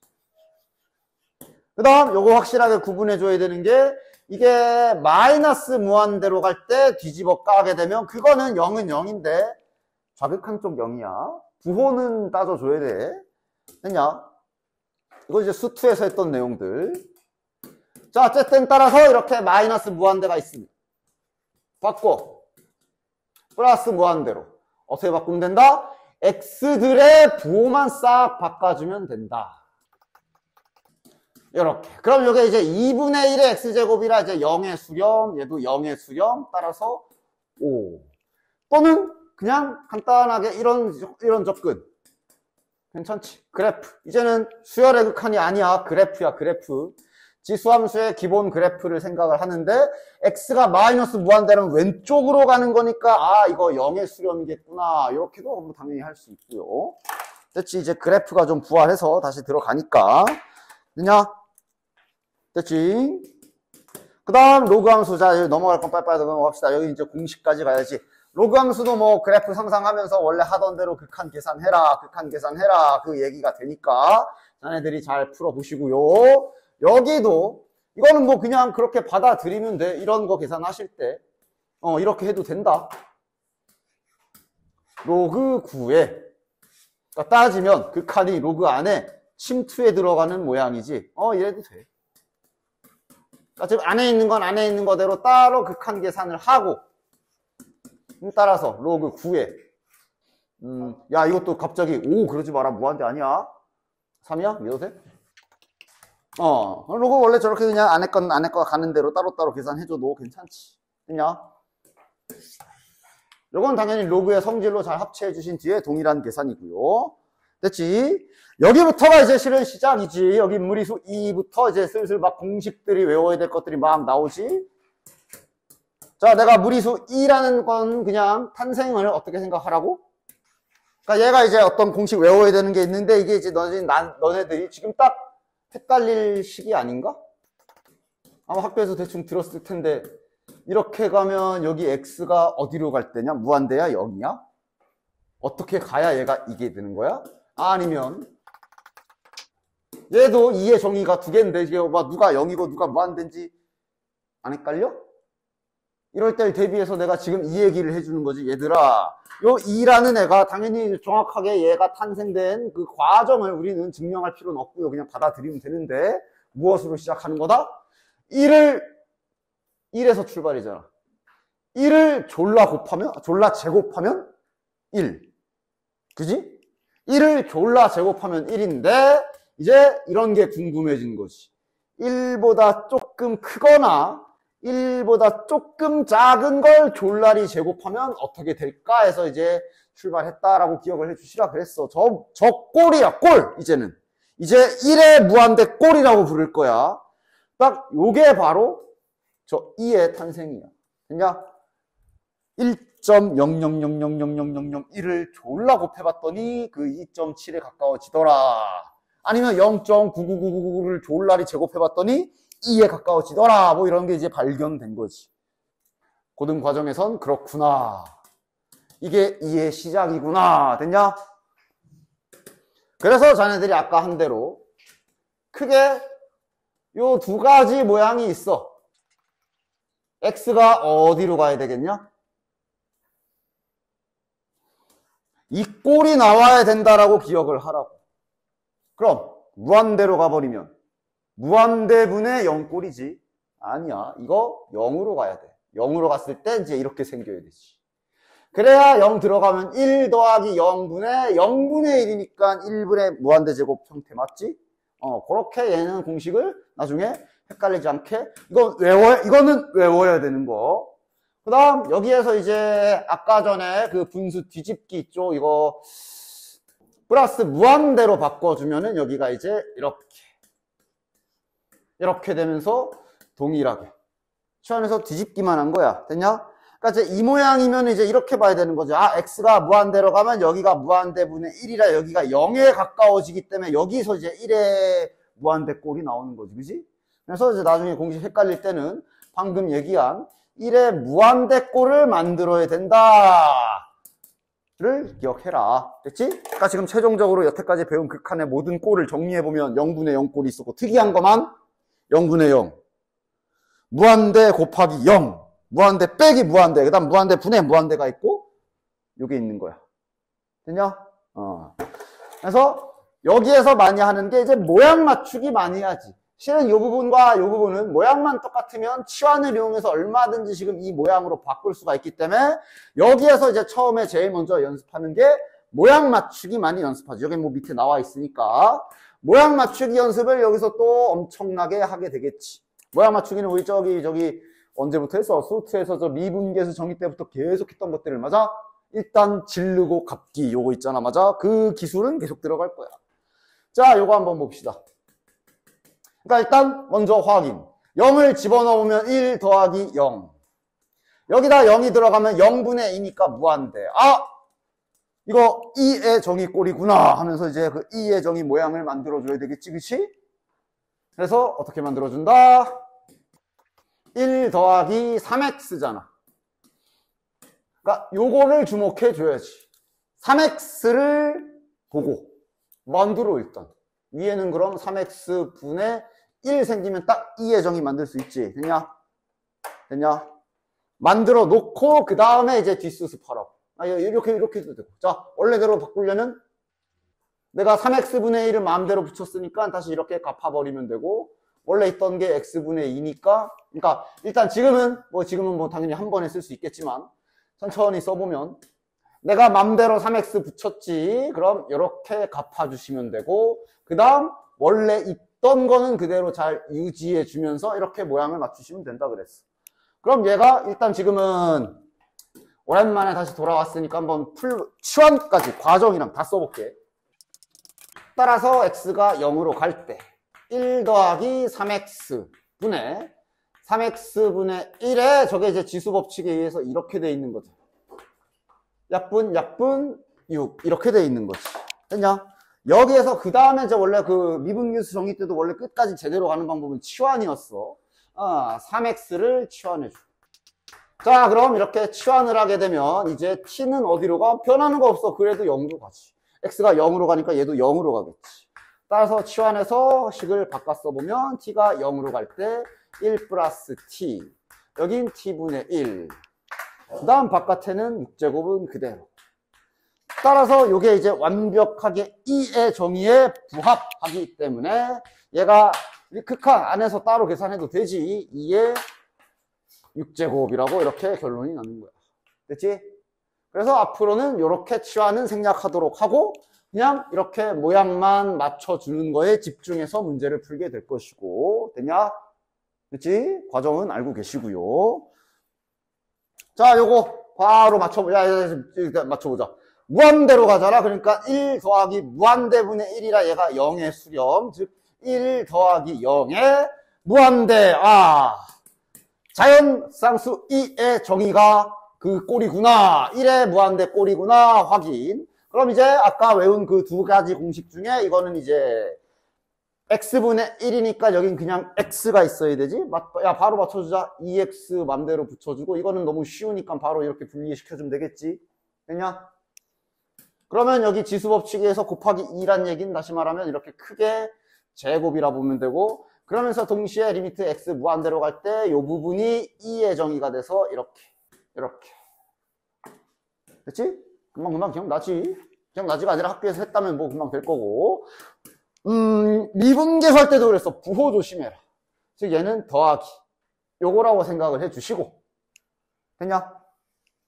그 다음 요거 확실하게 구분해 줘야 되는 게, 이게 마이너스 무한대로 갈 때 뒤집어 까게 되면 그거는 0은 0인데 좌극한 쪽 0이야. 부호는 따져줘야 돼. 됐냐? 이거 이제 수투에서 했던 내용들. 자, 어쨌든 따라서 이렇게 마이너스 무한대가 있습니다. 바꿔. 플러스 무한대로. 어떻게 바꾸면 된다? x들의 부호만 싹 바꿔주면 된다. 이렇게. 그럼 이게 이제 2분의 1의 x제곱이라 이제 0의 수렴, 얘도 0의 수렴, 따라서 5. 또는 그냥 간단하게 이런 접근. 괜찮지? 그래프. 이제는 수열의 극한이 아니야. 그래프야, 그래프. 지수함수의 기본 그래프를 생각을 하는데, x가 마이너스 무한대는 왼쪽으로 가는 거니까, 이거 0의 수렴이겠구나. 이렇게도 뭐 당연히 할 수 있고요. 됐지? 이제 그래프가 좀 부활해서 다시 들어가니까. 됐냐? 됐지? 그 다음, 로그 함수. 자, 여기 넘어갈 건 빨리빨리 넘어갑시다. 여기 이제 공식까지 가야지. 로그 함수도 뭐 그래프 상상하면서 원래 하던 대로 극한 계산해라, 그 얘기가 되니까 자네들이 잘 풀어보시고요. 여기도 이거는 뭐 그냥 그렇게 받아들이면 돼. 이런 거 계산하실 때 이렇게 해도 된다. 로그 9에 그러니까 따지면 극한이 로그 안에 침투에 들어가는 모양이지. 이래도 돼. 그러니까 지금 안에 있는 건 안에 있는 거대로 따로 극한 계산을 하고, 따라서 로그 9에 야, 이것도 갑자기 그러지 마라, 무한대 아니야. 3이야? 믿어도 돼? 로그 원래 저렇게 그냥 안에 거 가는 대로 따로따로 계산해줘도 괜찮지. 됐냐? 요건 당연히 로그의 성질로 잘 합체해 주신 뒤에 동일한 계산이고요. 됐지? 여기부터가 이제 실은 시작이지. 여기 무리수 2부터 이제 슬슬 막 공식들이 외워야 될 것들이 막 나오지. 자, 내가 무리수 2라는 건 그냥 탄생을 어떻게 생각하라고? 그러니까 얘가 이제 어떤 공식 외워야 되는 게 있는데, 이게 이제 너네들이 지금 딱 헷갈릴 시기 아닌가? 아마 학교에서 대충 들었을 텐데, 이렇게 가면 여기 x가 어디로 갈 때냐? 무한대야? 0이야? 어떻게 가야 얘가 이게 되는 거야? 아니면 얘도 2의 정의가 두 개인데 이게 누가 0이고 누가 무한대인지 안 헷갈려? 이럴 때 대비해서 내가 지금 이 얘기를 해주는 거지. 얘들아, 요 2라는 애가 당연히 정확하게 얘가 탄생된 그 과정을 우리는 증명할 필요는 없고요. 그냥 받아들이면 되는데 무엇으로 시작하는 거다? 1에서 출발이잖아. 1을 졸라 제곱하면 1. 그지? 1을 졸라 제곱하면 1인데 이제 이런 게 궁금해진 거지. 1보다 조금 크거나 1보다 조금 작은 걸 졸라리 제곱하면 어떻게 될까 해서 이제 출발했다라고 기억을 해주시라 그랬어. 저 꼴이야, 꼴! 이제는. 이제 1의 무한대 꼴이라고 부를 거야. 딱 요게 바로 저 2의 탄생이야. 그냥 1.000000001을 졸라 곱해봤더니 그 2.7에 가까워지더라. 아니면 0.99999를 졸라리 제곱해봤더니 2에 가까워지더라. 뭐 이런 게 이제 발견된 거지. 고등 과정에선 그렇구나. 이게 2의 시작이구나. 됐냐? 그래서 자네들이 아까 한 대로 크게 요 두 가지 모양이 있어. x가 어디로 가야 되겠냐? 이 꼴이 나와야 된다라고 기억을 하라고. 그럼 무한대로 가버리면 무한대분의 0꼴이지. 아니야. 이거 0으로 가야 돼. 0으로 갔을 때 이제 이렇게 생겨야 되지. 그래야 0 들어가면 1 더하기 0분의 1이니까 1분의 무한대 제곱 형태 맞지? 그렇게 얘는 공식을 나중에 헷갈리지 않게 이거는 외워야 되는 거. 그 다음 여기에서 이제 아까 전에 그 분수 뒤집기 있죠? 이거 플러스 무한대로 바꿔주면은 여기가 이제 이렇게 되면서 동일하게 치환해서 뒤집기만 한 거야. 됐냐? 그러니까 이제 이 모양이면 이제 이렇게 봐야 되는 거죠. 아, x가 무한대로 가면 여기가 무한대분의 1이라 여기가 0에 가까워지기 때문에 여기서 이제 1의 무한대 꼴이 나오는 거지. 그지? 그래서 이제 나중에 공식 헷갈릴 때는 방금 얘기한 1의 무한대 꼴을 만들어야 된다. 를 기억해라. 됐지? 그러니까 지금 최종적으로 여태까지 배운 극한의 모든 꼴을 정리해보면 0분의 0 꼴이 있었고 특이한 것만 0분의 0 무한대 곱하기 0 무한대 빼기 무한대 그 다음 무한대 분의 무한대가 있고 요게 있는 거야. 됐냐? 그래서 여기에서 많이 하는 게 이제 모양 맞추기 많이 하지. 실은 이 부분과 이 부분은 모양만 똑같으면 치환을 이용해서 얼마든지 지금 이 모양으로 바꿀 수가 있기 때문에 여기에서 이제 처음에 제일 먼저 연습하는 게 모양 맞추기 많이 연습하죠. 여기 뭐 밑에 나와 있으니까 모양 맞추기 연습을 여기서 또 엄청나게 하게 되겠지. 모양 맞추기는 우리 저기 언제부터 했어? 수트에서 저 미분계수 정의 때부터 계속 했던 것들을 맞아? 일단 질르고 갚기 요거 있잖아. 맞아? 그 기술은 계속 들어갈 거야. 자, 요거 한번 봅시다. 그러니까 일단 먼저 확인. 0을 집어넣으면 1 더하기 0. 여기다 0이 들어가면 0분의 2니까 무한대. 아! 이거 2의 정의 꼴이구나 하면서 이제 그 2의 정의 모양을 만들어줘야 되겠지, 그치? 그래서 어떻게 만들어준다? 1 더하기 3x잖아. 그러니까 요거를 주목해줘야지. 3x를 보고 만들어 일단. 위에는 그럼 3x분의 1 생기면 딱 2의 정의 만들 수 있지. 됐냐? 됐냐? 만들어 놓고 그 다음에 이제 뒷수습하라고. 이렇게 해도 되고. 자, 원래대로 바꾸려면 내가 3x분의 1을 마음대로 붙였으니까 다시 이렇게 갚아버리면 되고 원래 있던 게 x분의 2니까 그러니까 일단 지금은 뭐 당연히 한 번에 쓸 수 있겠지만 천천히 써보면 내가 맘대로 3x 붙였지. 그럼 이렇게 갚아주시면 되고 그 다음 원래 있던 거는 그대로 잘 유지해 주면서 이렇게 모양을 맞추시면 된다 그랬어. 그럼 얘가 일단 지금은 오랜만에 다시 돌아왔으니까 한번 치환까지 과정이랑 다 써볼게. 따라서 x가 0으로 갈 때 1 더하기 3x분의 3x분의 1에 저게 이제 지수법칙에 의해서 이렇게 돼 있는 거죠. 약분 6 이렇게 돼 있는 거지. 됐냐? 여기에서 그 다음에 이제 원래 그 미분계수 정의 때도 원래 끝까지 제대로 가는 방법은 치환이었어. 3x를 치환해줘. 자, 그럼 이렇게 치환을 하게 되면 이제 t는 어디로 가? 변하는 거 없어. 그래도 0으로 가지. x가 0으로 가니까 얘도 0으로 가겠지. 따라서 치환해서 식을 바꿔 써보면 t가 0으로 갈 때 1 플러스 t. 여긴 t분의 1. 그 다음 바깥에는 6제곱은 그대로. 따라서 이게 이제 완벽하게 2의 정의에 부합하기 때문에 얘가 극한 안에서 따로 계산해도 되지. 2의 6제곱이라고 이렇게 결론이 나는 거야. 됐지? 그래서 앞으로는 이렇게 치환은 생략하도록 하고 그냥 이렇게 모양만 맞춰주는 거에 집중해서 문제를 풀게 될 것이고. 됐냐? 됐지? 과정은 알고 계시고요. 자, 요거 바로 맞춰보자. 맞춰보자. 무한대로 가잖아. 그러니까 1 더하기 무한대분의 1이라 얘가 0의 수렴. 즉 1 더하기 0의 무한대. 자연상수 2의 정의가 그 꼴이구나. 1의 무한대 꼴이구나. 확인. 그럼 이제 아까 외운 그 두 가지 공식 중에 이거는 이제 x분의 1이니까 여긴 그냥 x가 있어야 되지? 야, 바로 맞춰주자. 2x 맘대로 붙여주고 이거는 너무 쉬우니까 바로 이렇게 분리시켜주면 되겠지? 됐냐? 그러면 여기 지수법칙에서 곱하기 2란 얘기는 다시 말하면 이렇게 크게 제곱이라 보면 되고 그러면서 동시에 리미트 x 무한대로 갈 때 이 부분이 2의 정의가 돼서 이렇게 됐지? 금방 기억나지? 기억나지가 아니라 학교에서 했다면 뭐 금방 될 거고 미분계수할 때도 그랬어. 부호 조심해라. 즉 얘는 더하기 요거라고 생각을 해주시고 됐냐?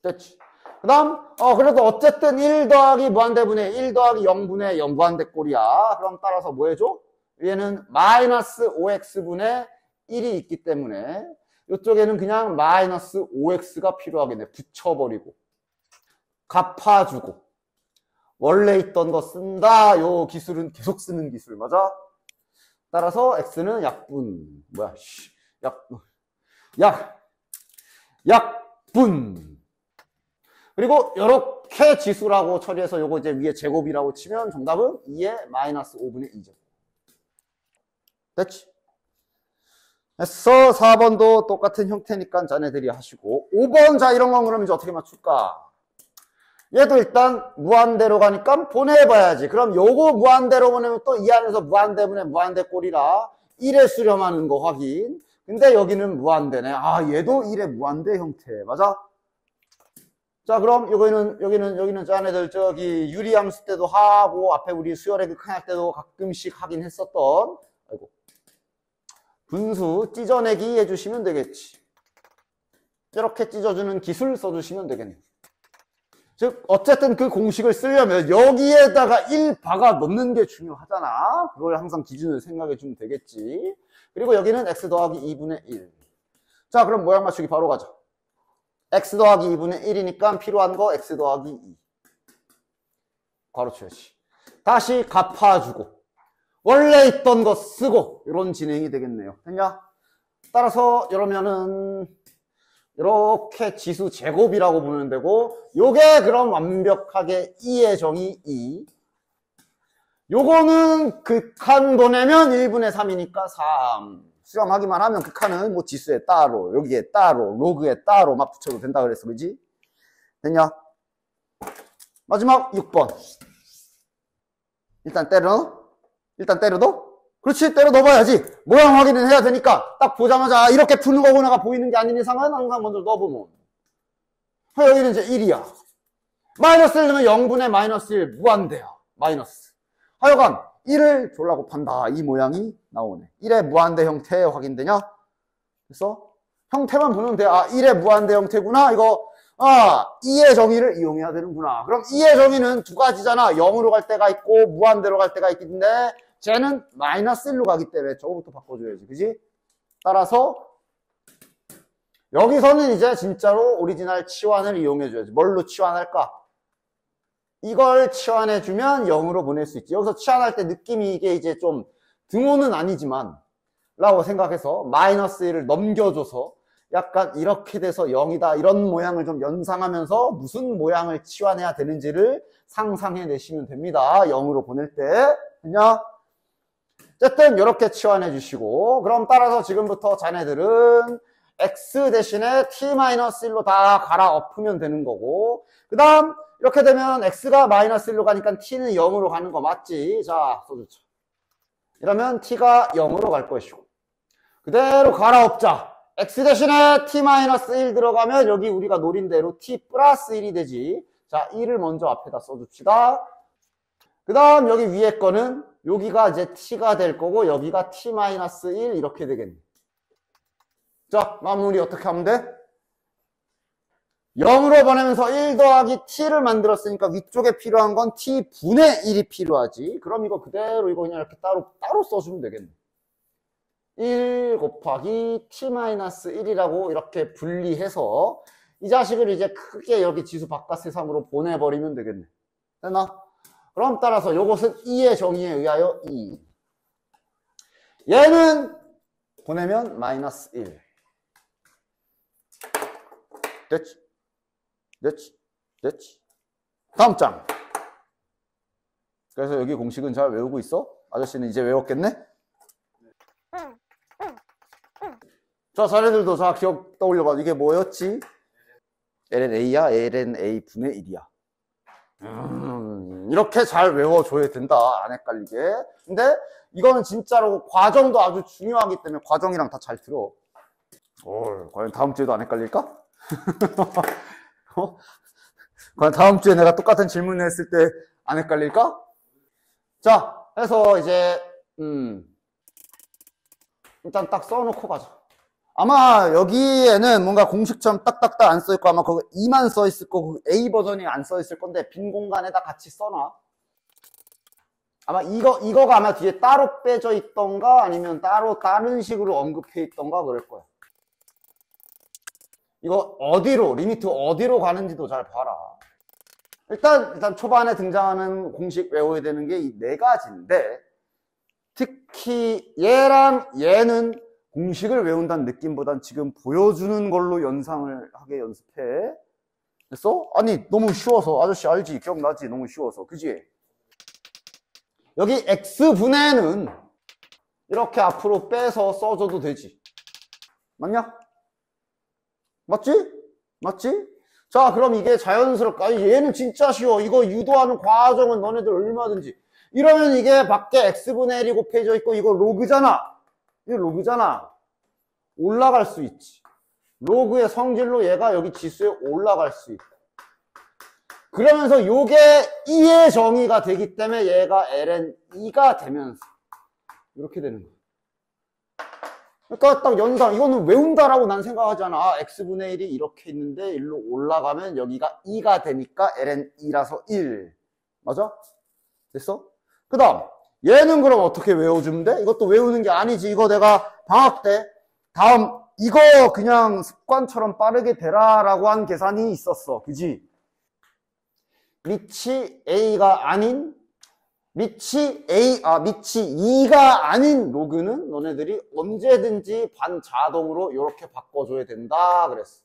됐지? 그 다음 그래도 어쨌든 1 더하기 무한대분의 1 더하기 0분의 0 무한대꼴이야. 그럼 따라서 뭐 해줘? 얘는 마이너스 5x분의 1이 있기 때문에 이쪽에는 그냥 마이너스 5x가 필요하겠네. 붙여버리고 갚아주고 원래 있던 거 쓴다. 요 기술은 계속 쓰는 기술 맞아? 따라서 x는 약분 약분 그리고 이렇게 지수라고 처리해서 요거 이제 위에 제곱이라고 치면 정답은 2의 마이너스 5분의 2제곱. 됐지? 했어. 4번도 똑같은 형태니까 자네들이 하시고 5번 자 이런 건 그럼 이제 어떻게 맞출까? 얘도 일단 무한대로 가니까 보내봐야지. 그럼 요거 무한대로 보내면 또 이 안에서 무한대분의 무한대꼴이라 1에 수렴하는 거 확인. 근데 여기는 무한대네. 얘도 1의 무한대 형태. 맞아? 자, 그럼 여기는 자네들 저기 유리함수 때도 하고 앞에 우리 수열의 극한할 때도 가끔씩 하긴 했었던 분수 찢어내기 해주시면 되겠지. 이렇게 찢어주는 기술 써주시면 되겠네. 즉 어쨌든 그 공식을 쓰려면 여기에다가 1 박아 넣는 게 중요하잖아. 그걸 항상 기준을 생각해 주면 되겠지. 그리고 여기는 x 더하기 2분의 1. 자, 그럼 모양 맞추기 바로 가자. x 더하기 2분의 1이니까 필요한 거 x 더하기 2. 괄호 쳐야지. 다시 갚아주고 원래 있던 거 쓰고 이런 진행이 되겠네요. 됐냐? 따라서 이러면은 이렇게 지수 제곱이라고 보면 되고 요게 그럼 완벽하게 2의 정의 2. 요거는 극한 보내면 1분의 3이니까 3. 수렴하기만 하면 극한은 뭐 지수에 따로 여기에 따로 로그에 따로 막 붙여도 된다 그랬어. 그지? 됐냐? 마지막 6번. 일단 때려넣어? 그렇지, 때려 넣어봐야지. 모양 확인은 해야 되니까 딱 보자마자 이렇게 푸는 거구나가 보이는 게 아닌 이상은 항상 먼저 넣어보면 여기는 이제 1이야. 마이너스 1 넣으면 0분의 마이너스 1 무한대야. 마이너스. 하여간 1을 졸라 곱한다. 이 모양이 나오네. 1의 무한대 형태 확인되냐? 그래서 형태만 보면 돼. 1의 무한대 형태구나. 이거 2의 정의를 이용해야 되는구나. 그럼 2의 정의는 두 가지잖아. 0으로 갈 때가 있고 무한대로 갈 때가 있는데 쟤는 마이너스 1로 가기 때문에 저거부터 바꿔줘야지. 그지? 따라서 여기서는 이제 진짜로 오리지널 치환을 이용해줘야지. 뭘로 치환할까? 이걸 치환해주면 0으로 보낼 수 있지. 여기서 치환할 때 느낌이 이게 이제 좀 등호는 아니지만 라고 생각해서 마이너스 1을 넘겨줘서 약간 이렇게 돼서 0이다 이런 모양을 좀 연상하면서 무슨 모양을 치환해야 되는지를 상상해내시면 됩니다. 0으로 보낼 때. 그냥 어쨌든 이렇게 치환해 주시고 그럼 따라서 지금부터 자네들은 x 대신에 t-1로 다 갈아엎으면 되는 거고, 그 다음 이렇게 되면 x가 -1로 가니까 t는 0으로 가는 거 맞지? 자, 써주자. 이러면 t가 0으로 갈 것이고, 그대로 갈아엎자. x 대신에 t-1 들어가면 여기 우리가 노린 대로 t 플러스 1이 되지. 자, 1을 먼저 앞에다 써줍시다. 그 다음 여기 위에 거는 여기가 이제 t가 될 거고 여기가 t-1 이렇게 되겠네. 자, 마무리 어떻게 하면 돼? 0으로 보내면서 1 더하기 t를 만들었으니까 위쪽에 필요한 건 t분의 1이 필요하지. 그럼 이거 그대로 이거 그냥 이렇게 따로 써주면 되겠네. 1 곱하기 t-1이라고 이렇게 분리해서 이 자식을 이제 크게 여기 지수 바깥 세상으로 보내버리면 되겠네. 됐나? 그럼 따라서 요것은 2의 정의에 의하여 2. 얘는 보내면 -1. 됐지? 됐지? 됐지? 다음 장. 그래서 여기 공식은 잘 외우고 있어? 아저씨는 이제 외웠겠네? 자, 자네들도 자, 기억 떠올려봐. 이게 뭐였지? lnA야? lnA 분의 1이야. 이렇게 잘 외워줘야 된다. 안 헷갈리게. 근데 이거는 진짜로 과정도 아주 중요하기 때문에 과정이랑 다 잘 들어. 과연 다음 주에도 안 헷갈릴까? 과연 다음 주에 내가 똑같은 질문을 했을 때 안 헷갈릴까? 자, 해서 이제 일단 딱 써놓고 가자. 아마 여기에는 뭔가 공식처럼 딱딱딱 안 써있고 아마 거기 2만 써있을 거고 A 버전이 안 써있을 건데 빈 공간에다 같이 써놔. 아마 이거가 아마 뒤에 따로 빼져 있던가 아니면 따로 다른 식으로 언급해 있던가 그럴 거야. 이거 리미트 어디로 가는지도 잘 봐라. 일단 초반에 등장하는 공식 외워야 되는 게 이 네 가지인데 특히 얘랑 얘는 공식을 외운다는 느낌보단 지금 보여주는 걸로 연상을 하게 연습해. 됐어? 아니 너무 쉬워서 아저씨 알지? 기억나지? 너무 쉬워서 그지? 여기 x분해는 이렇게 앞으로 빼서 써줘도 되지. 맞냐? 맞지? 맞지? 자, 그럼 이게 자연스럽게 아니 얘는 진짜 쉬워. 이거 유도하는 과정은 너네들 얼마든지. 이러면 이게 밖에 x분의 1이 곱해져 있고 이거 로그잖아. 이거 로그잖아. 올라갈 수 있지. 로그의 성질로 얘가 여기 지수에 올라갈 수 있고. 그러면서 요게 2의 정의가 되기 때문에 얘가 ln2가 되면서 이렇게 되는 거야. 그러니까 딱 연상, 이거는 외운다라고 난 생각하잖아. 아, x분의 1이 이렇게 있는데 일로 올라가면 여기가 2가 되니까 ln2라서 1. 맞아? 됐어? 그 다음 얘는 그럼 어떻게 외워주면 돼? 이것도 외우는 게 아니지. 이거 내가 방학 때 다음 이거 그냥 습관처럼 빠르게 되라라고 한 계산이 있었어. 그지? 밑이 A가 아닌 밑이 2가 아닌 로그는 너네들이 언제든지 반자동으로 이렇게 바꿔줘야 된다 그랬어.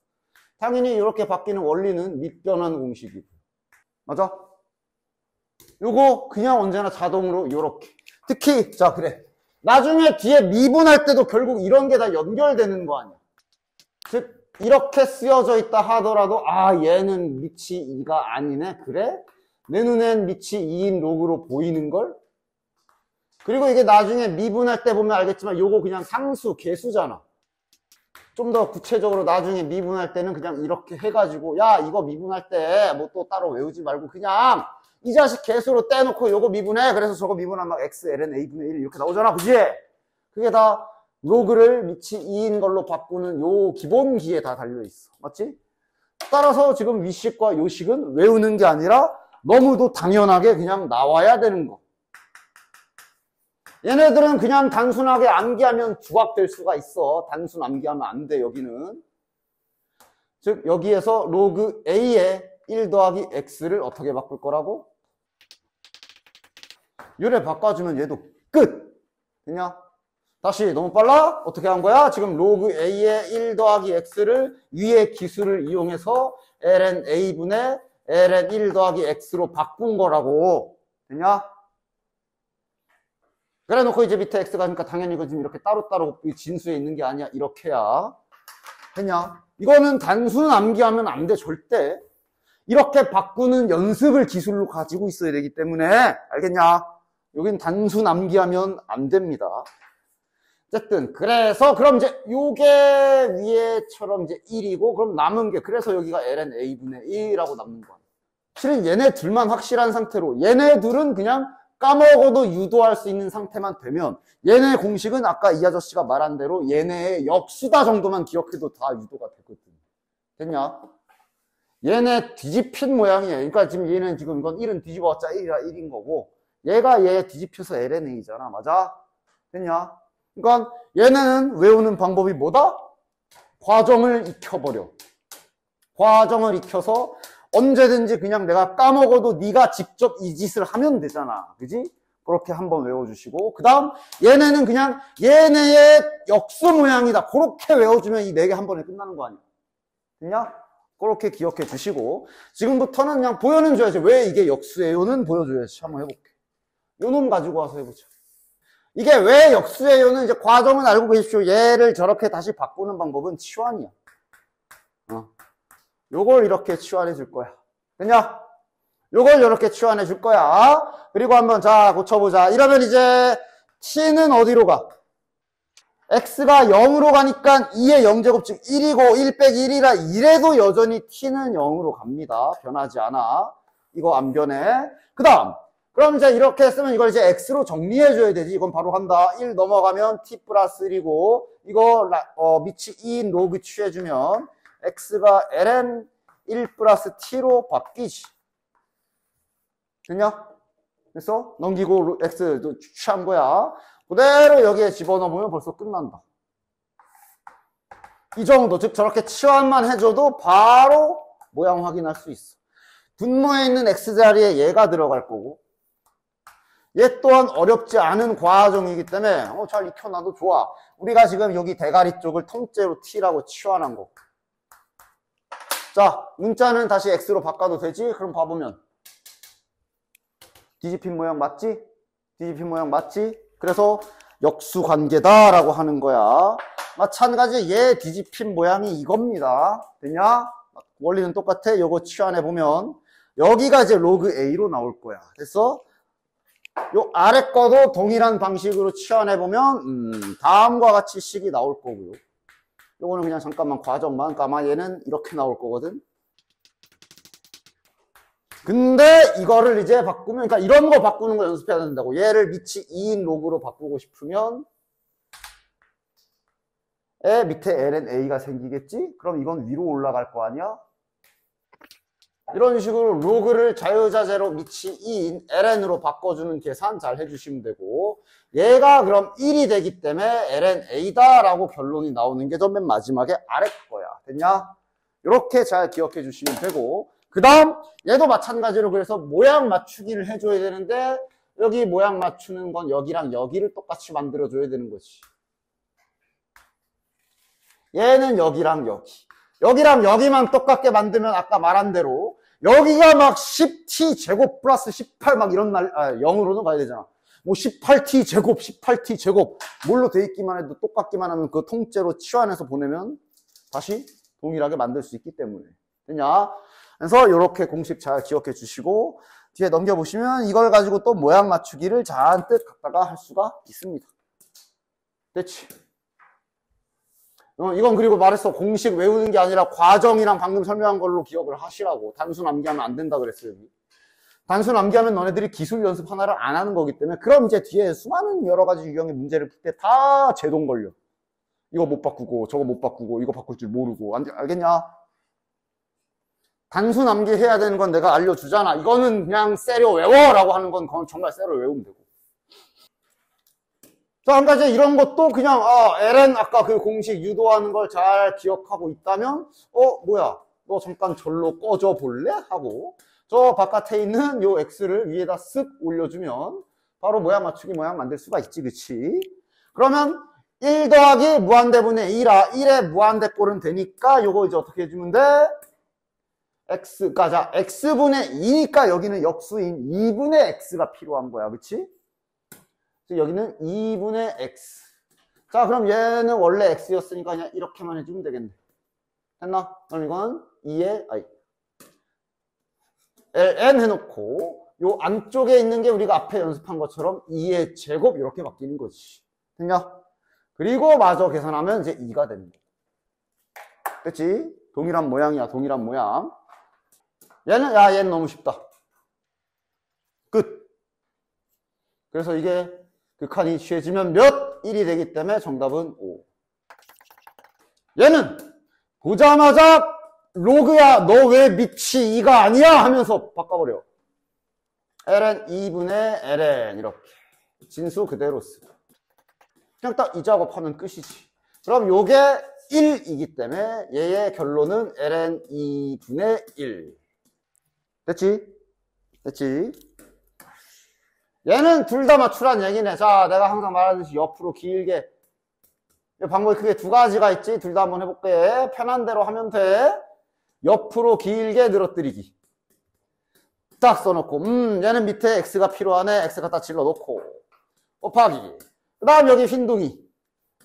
당연히 이렇게 바뀌는 원리는 밑변환 공식이고. 맞아? 요거 그냥 언제나 자동으로 이렇게. 특히 자 그래. 나중에 뒤에 미분할 때도 결국 이런 게 다 연결되는 거 아니야. 즉 이렇게 쓰여져 있다 하더라도 아 얘는 밑이 2가 아니네. 그래? 내 눈엔 밑이 2인 로그로 보이는걸? 그리고 이게 나중에 미분할 때 보면 알겠지만 요거 그냥 상수, 개수잖아. 좀 더 구체적으로 나중에 미분할 때는 그냥 이렇게 해가지고 야 이거 미분할 때 뭐 또 따로 외우지 말고 그냥 이 자식 개수로 떼놓고 요거 미분해. 그래서 저거 미분하면 막 x, ln, a분의 1 이렇게 나오잖아. 그지? 그게 다 로그를 밑이 2인 걸로 바꾸는 요 기본기에 다 달려있어. 맞지? 따라서 지금 위식과 요식은 외우는 게 아니라 너무도 당연하게 그냥 나와야 되는 거. 얘네들은 그냥 단순하게 암기하면 주각될 수가 있어. 단순 암기하면 안 돼, 여기는. 즉, 여기에서 로그 A에 1 더하기 X를 어떻게 바꿀 거라고? 요래 바꿔주면 얘도 끝! 그냥 다시 너무 빨라? 어떻게 한 거야? 지금 로그 A에 1 더하기 X를 위의 기술을 이용해서 ln A분의 ln 1 더하기 X로 바꾼 거라고. 되냐? 그래 놓고 이제 밑에 X가 니까 당연히 이거 지금 이렇게 따로따로 진수에 있는 게 아니야. 이렇게야. 됐냐? 이거는 단순 암기하면 안 돼, 절대. 이렇게 바꾸는 연습을 기술로 가지고 있어야 되기 때문에, 알겠냐? 여긴 단순 암기하면 안 됩니다. 어쨌든, 그래서, 그럼 이제, 요게 위에처럼 이제 1이고, 그럼 남은 게, 그래서 여기가 ln a분의 1이라고 남는 거야. 실은 얘네 둘만 확실한 상태로, 얘네 둘은 그냥 까먹어도 유도할 수 있는 상태만 되면, 얘네 공식은 아까 이 아저씨가 말한 대로 얘네의 역수다 정도만 기억해도 다 유도가 되거든. 됐냐? 얘네 뒤집힌 모양이에요. 그러니까 지금 얘는 지금 이건 1은 뒤집어봤자 1이라 1인 거고, 얘가 얘 뒤집혀서 ln a잖아. 맞아? 됐냐? 그러니까 얘네는 외우는 방법이 뭐다? 과정을 익혀버려. 과정을 익혀서 언제든지 그냥 내가 까먹어도 네가 직접 이 짓을 하면 되잖아. 그지? 그렇게 한번 외워주시고, 그 다음 얘네는 그냥 얘네의 역수 모양이다. 그렇게 외워주면 이 4개 한 번에 끝나는 거 아니야. 됐냐? 그렇게 기억해 주시고, 지금부터는 그냥 보여는 줘야지. 왜 이게 역수예요는 보여줘야지. 한번 해볼게. 요 놈 가지고 와서 해보자. 이게 왜 역수예요는 이제 과정은 알고 계십시오. 얘를 저렇게 다시 바꾸는 방법은 치환이야. 요걸 이렇게 치환해 줄 거야. 됐냐? 요걸 이렇게 치환해 줄 거야. 그리고 한번 자 고쳐보자. 이러면 이제 t는 어디로 가? x가 0으로 가니까 2의 0제곱 즉 1이고 1 빼기 1이라 이래도 여전히 t는 0으로 갑니다. 변하지 않아. 이거 안 변해. 그 다음 그럼 이제 이렇게 했으면 이걸 이제 x로 정리해 줘야 되지. 이건 바로 간다. 1 넘어가면 t 플러스 1이고 이거 밑이 2인 로그 취해주면 x가 ln 1 플러스 t로 바뀌지. 됐냐? 됐어? 넘기고 x 취한 거야. 그대로 여기에 집어넣으면 벌써 끝난다. 이 정도, 즉 저렇게 치환만 해줘도 바로 모양 확인할 수 있어. 분모에 있는 x자리에 얘가 들어갈 거고 얘 또한 어렵지 않은 과정이기 때문에 잘 익혀놔도 좋아. 우리가 지금 여기 대가리 쪽을 통째로 t라고 치환한 거. 자, 문자는 다시 x로 바꿔도 되지? 그럼 봐보면 뒤집힌 모양 맞지? 뒤집힌 모양 맞지? 그래서 역수관계다라고 하는 거야. 마찬가지 얘 뒤집힌 모양이 이겁니다. 됐냐? 원리는 똑같아. 요거 치환해보면 여기가 이제 로그 A로 나올 거야. 됐어? 요 아래 거도 동일한 방식으로 치환해보면 다음과 같이 식이 나올 거고요. 요거는 그냥 잠깐만 과정만 까마 얘는 이렇게 나올 거거든. 근데 이거를 이제 바꾸면, 그러니까 이런 거 바꾸는 거 연습해야 된다고. 얘를 밑이 2인 로그로 바꾸고 싶으면 밑에 ln a가 생기겠지? 그럼 이건 위로 올라갈 거 아니야? 이런 식으로 로그를 자유자재로 밑이 2인 ln으로 바꿔주는 계산 잘 해주시면 되고, 얘가 그럼 1이 되기 때문에 ln a다 라고 결론이 나오는 게 저 맨 마지막에 아래 거야. 됐냐? 이렇게 잘 기억해 주시면 되고, 그 다음 얘도 마찬가지로 그래서 모양 맞추기를 해줘야 되는데 여기 모양 맞추는 건 여기랑 여기를 똑같이 만들어줘야 되는 거지. 얘는 여기랑 여기. 여기랑 여기만 똑같게 만들면 아까 말한 대로 여기가 막 10t 제곱 플러스 18 막 이런 0으로는 가야 되잖아. 뭐 18t 제곱, 18t 제곱 뭘로 돼 있기만 해도 똑같기만 하면 그 통째로 치환해서 보내면 다시 동일하게 만들 수 있기 때문에. 됐냐? 그래서 이렇게 공식 잘 기억해 주시고 뒤에 넘겨보시면 이걸 가지고 또 모양 맞추기를 잔뜩 갖다가 할 수가 있습니다. 됐지? 이건 그리고 말했어. 공식 외우는 게 아니라 과정이랑 방금 설명한 걸로 기억을 하시라고. 단순 암기하면 안 된다 그랬어요. 여기. 단순 암기하면 너네들이 기술 연습 하나를 안 하는 거기 때문에 그럼 이제 뒤에 수많은 여러 가지 유형의 문제를 풀 때 다 제동 걸려. 이거 못 바꾸고 저거 못 바꾸고 이거 바꿀 줄 모르고. 알겠냐? 단순 암기해야 되는 건 내가 알려주잖아. 이거는 그냥 쎄려 외워라고 하는 건 그건 정말 쎄려 외우면 되고. 자, 한 가지 이런 것도 그냥 ln 아까 그 공식 유도하는 걸 잘 기억하고 있다면 뭐야 너 잠깐 절로 꺼져 볼래? 하고 저 바깥에 있는 요 x를 위에다 쓱 올려주면 바로 모양 맞추기 모양 만들 수가 있지. 그치? 그러면 1 더하기 무한대분의 2라 1의 무한대꼴은 되니까 요거 이제 어떻게 해주면 돼? x가 자 x분의 2니까 여기는 역수인 2분의 x가 필요한 거야. 그치? 여기는 2분의 x. 자 그럼 얘는 원래 x였으니까 그냥 이렇게만 해주면 되겠네. 됐나? 그럼 이건 2의, ln 해놓고, 요 안쪽에 있는 게 우리가 앞에 연습한 것처럼 2의 제곱 이렇게 바뀌는 거지. 됐냐? 그리고 마저 계산하면 이제 2가 되는 거야. 됐지? 동일한 모양이야, 동일한 모양. 얘는 너무 쉽다. 끝. 그래서 이게 극한이 취해지면 몇? 1이 되기 때문에 정답은 5. 얘는 보자마자 로그야, 너 왜 밑이 2가 아니야? 하면서 바꿔버려. ln 2분의 ln 이렇게. 진수 그대로 쓰고. 그냥 딱 이 작업하면 끝이지. 그럼 요게 1이기 때문에 얘의 결론은 ln 2분의 1. 됐지? 됐지? 얘는 둘 다 맞추란 얘기네. 자, 내가 항상 말하듯이 옆으로 길게. 방법이 크게 두 가지가 있지. 둘 다 한번 해볼게. 편한 대로 하면 돼. 옆으로 길게 늘어뜨리기. 딱 써놓고, 얘는 밑에 x가 필요하네. x 갖다 질러놓고. 곱하기. 그 다음 여기 흰둥이.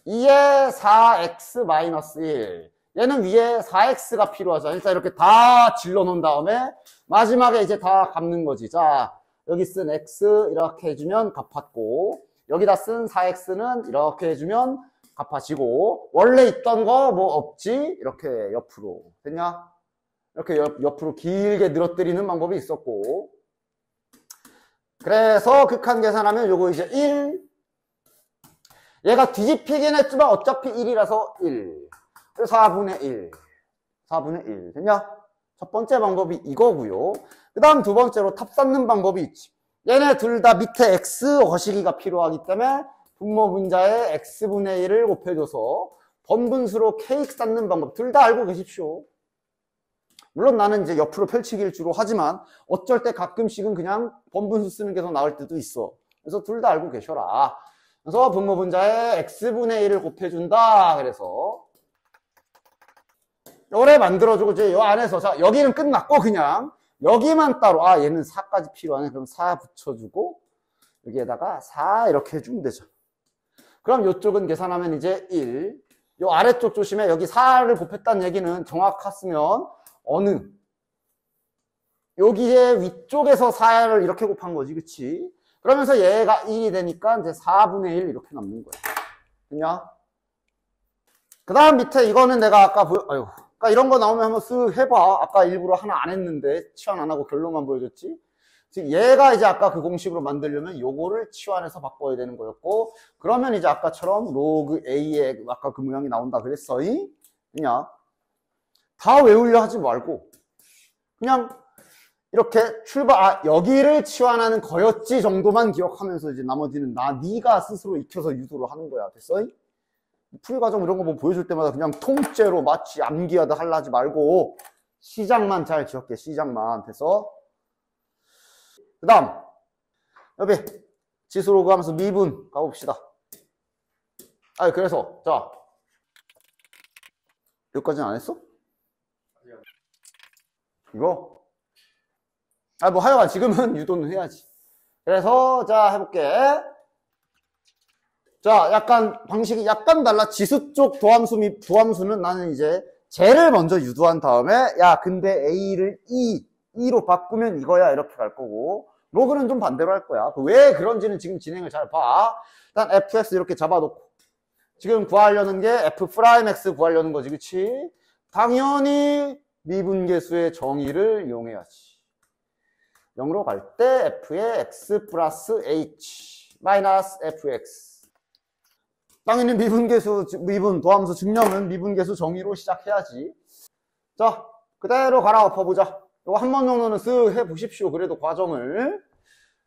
2에 4x-1. 얘는 위에 4x가 필요하잖아. 일단 이렇게 다 질러놓은 다음에 마지막에 이제 다 갚는 거지. 자, 여기 쓴 x 이렇게 해주면 갚았고, 여기다 쓴 4x는 이렇게 해주면 갚아지고, 원래 있던 거 뭐 없지? 이렇게 옆으로. 됐냐? 이렇게 옆으로 길게 늘어뜨리는 방법이 있었고, 그래서 극한 계산하면 요거 이제 1. 얘가 뒤집히긴 했지만 어차피 1이라서 1. 4분의 1. 4분의 1. 됐냐? 첫 번째 방법이 이거고요. 그 다음 두 번째로 탑 쌓는 방법이 있지. 얘네 둘 다 밑에 x 거시기가 필요하기 때문에 분모 분자에 x분의 1을 곱해줘서 번분수로 kx 쌓는 방법 둘 다 알고 계십시오. 물론 나는 이제 옆으로 펼치기를 주로 하지만 어쩔 때 가끔씩은 그냥 번분수 쓰는 게 더 나을 때도 있어. 그래서 둘 다 알고 계셔라. 그래서 분모 분자에 x분의 1을 곱해준다. 그래서 요래 만들어주고 이제 요 안에서 자 여기는 끝났고 그냥 여기만 따로 얘는 4까지 필요하네. 그럼 4 붙여주고 여기에다가 4 이렇게 해주면 되죠. 그럼 요쪽은 계산하면 이제 1. 요 아래쪽 조심해. 여기 4를 곱했다는 얘기는 정확했으면 어느 여기에 위쪽에서 4를 이렇게 곱한 거지. 그치? 그러면서 얘가 1이 되니까 이제 4분의 1 이렇게 남는 거야. 됐냐? 그 다음 밑에 이거는 내가 아까 그러니까 이런 거 나오면 한번 쓱 해봐. 아까 일부러 하나 안 했는데 치환 안 하고 결론만 보여줬지. 즉 얘가 이제 아까 그 공식으로 만들려면 요거를 치환해서 바꿔야 되는 거였고, 그러면 이제 아까처럼 로그 A의 아까 그 모양이 나온다 그랬어. 그냥 다 외우려 하지 말고 그냥 이렇게 여기를 치환하는 거였지 정도만 기억하면서 이제 나머지는 네가 스스로 익혀서 유도를 하는 거야. 됐어? 풀이 과정 이런 거 뭐 보여줄 때마다 그냥 통째로 마치 암기하다 하려 하지 말고 시작만 잘 기억해. 시작만. 됐어? 그 다음 여기 지수로그 하면서 미분 가봅시다. 그래서 자 여기까지는 안 했어? 이거? 뭐 하여간 지금은 유도는 해야지. 그래서 자 해볼게. 자 약간 방식이 약간 달라. 지수 쪽 도함수는 나는 이제 쟤를 먼저 유도한 다음에 야 근데 A를 2로 바꾸면 이거야 이렇게 갈 거고, 로그는 좀 반대로 할 거야. 왜 그런지는 지금 진행을 잘 봐. 일단 fx 이렇게 잡아놓고 지금 구하려는 게 f'x 구하려는 거지. 그치? 당연히 미분계수의 정의를 이용해야지. 0으로 갈 때 f의 x 플러스 h 마이너스 fx. 당연히 미분 도함수 증명은 미분계수 정의로 시작해야지. 자 그대로 갈아 엎어보자. 이거 한 번 정도는 쓱 해보십시오. 그래도 과정을.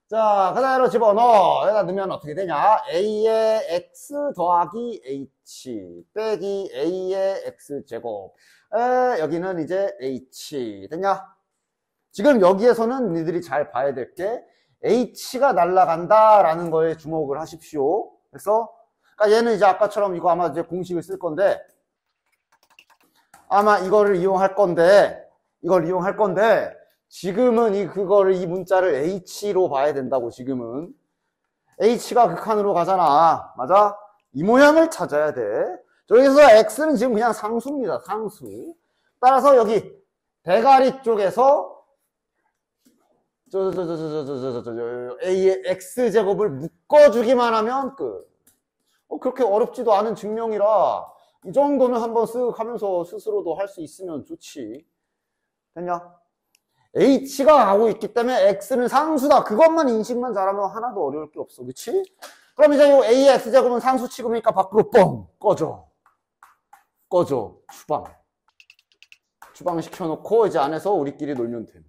자 그대로 집어넣어. 여기다 넣으면 어떻게 되냐. a의 x 더하기 h 빼기 a의 x제곱. 여기는 이제 h 됐냐. 지금 여기에서는 니들이 잘 봐야 될 게 h가 날아간다 라는 거에 주목을 하십시오. 그래서 그러니까 얘는 이제 아까처럼 이거 아마 이제 공식을 쓸 건데 아마 이걸 이용할 건데 지금은 이 문자를 h로 봐야 된다고. 지금은 h가 극한으로 가잖아. 맞아? 이 모양을 찾아야 돼. 여기서 x는 지금 그냥 상수입니다. 상수. 따라서 여기 대가리 쪽에서 A의 X제곱을 묶어주기만 하면 끝. 그렇게 어렵지도 않은 증명이라 이 정도는 한번 쓱 하면서 스스로도 할 수 있으면 좋지. 됐냐? H가 가고 있기 때문에 X는 상수다. 그것만 인식만 잘하면 하나도 어려울 게 없어. 그치? 그럼 이제 이 A의 X제곱은 상수 취급이니까 밖으로 뻥! 꺼져. 주방 시켜놓고 이제 안에서 우리끼리 놀면 돼.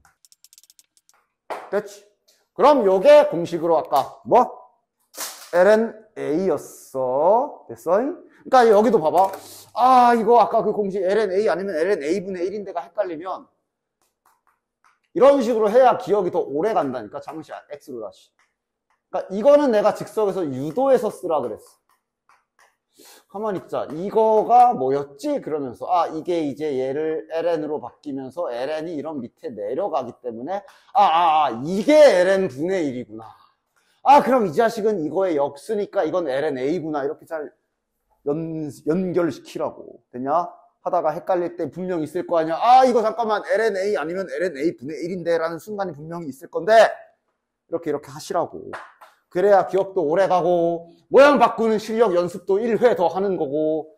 됐지? 그럼 요게 공식으로 아까 뭐? lnA였어. 됐어? 그러니까 여기도 봐봐. 이거 아까 그 공식 lnA 아니면 lnA분의 1인데가 헷갈리면 이런 식으로 해야 기억이 더 오래 간다니까. 잠시 X로 다시. 그러니까 이거는 내가 즉석에서 유도해서 쓰라 그랬어. 가만히 있자. 이거가 뭐였지? 그러면서 이게 이제 얘를 ln으로 바뀌면서 ln이 이런 밑에 내려가기 때문에 이게 ln분의 1이구나. 그럼 이 자식은 이거의 역수니까 이건 lnA구나. 이렇게 잘 연결시키라고. 됐냐? 하다가 헷갈릴 때 분명히 있을 거 아니야. 이거 잠깐만 lna 아니면 lna분의 1인데 라는 순간이 분명히 있을 건데 이렇게 하시라고. 그래야 기억도 오래 가고 모양 바꾸는 실력 연습도 1회 더 하는 거고.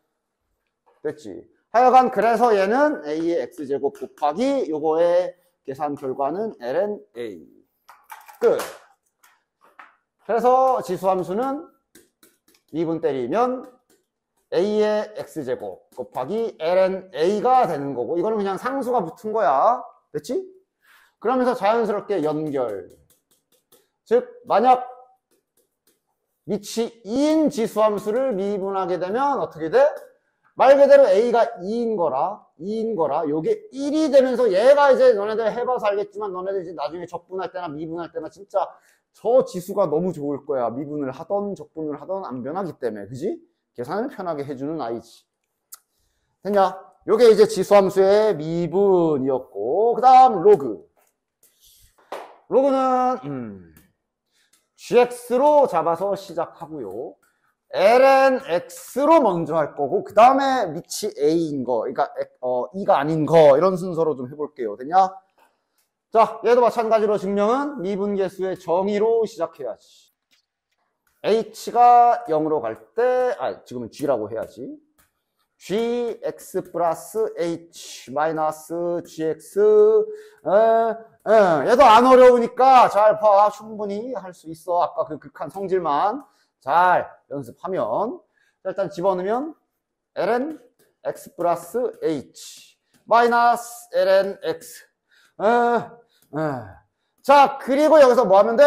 됐지? 하여간 그래서 얘는 A의 X제곱 곱하기 요거의 계산 결과는 lnA. 끝. 그래서 지수함수는 미분 때리면 A의 X제곱 곱하기 lnA가 되는 거고 이거는 그냥 상수가 붙은 거야. 됐지? 그러면서 자연스럽게 연결. 즉 만약 밑이 2인 지수함수를 미분하게 되면 어떻게 돼? 말 그대로 A가 2인 거라 요게 1이 되면서 얘가 이제 너네들 해봐서 알겠지만 너네들 이제 나중에 적분할 때나 미분할 때나 진짜 저 지수가 너무 좋을 거야. 미분을 하던 적분을 하던 안 변하기 때문에. 그지? 계산을 편하게 해주는 아이지. 됐냐? 요게 이제 지수함수의 미분이었고 그 다음 로그. 로그는 gx로 잡아서 시작하고요. lnx로 먼저 할 거고 그 다음에 밑이 a인 거, 그러니까 2가 아닌 거 이런 순서로 좀 해볼게요. 됐냐? 자, 얘도 마찬가지로 증명은 미분계수의 정의로 시작해야지. h가 0으로 갈 때, 지금은 g라고 해야지. gx 플러스 h 마이너스 gx. 얘도 안 어려우니까 잘 봐. 충분히 할 수 있어. 아까 그 극한 성질만 잘 연습하면. 자, 일단 집어넣으면 ln x 플러스 h 마이너스 ln x. 자, 그리고 여기서 뭐 하면 돼?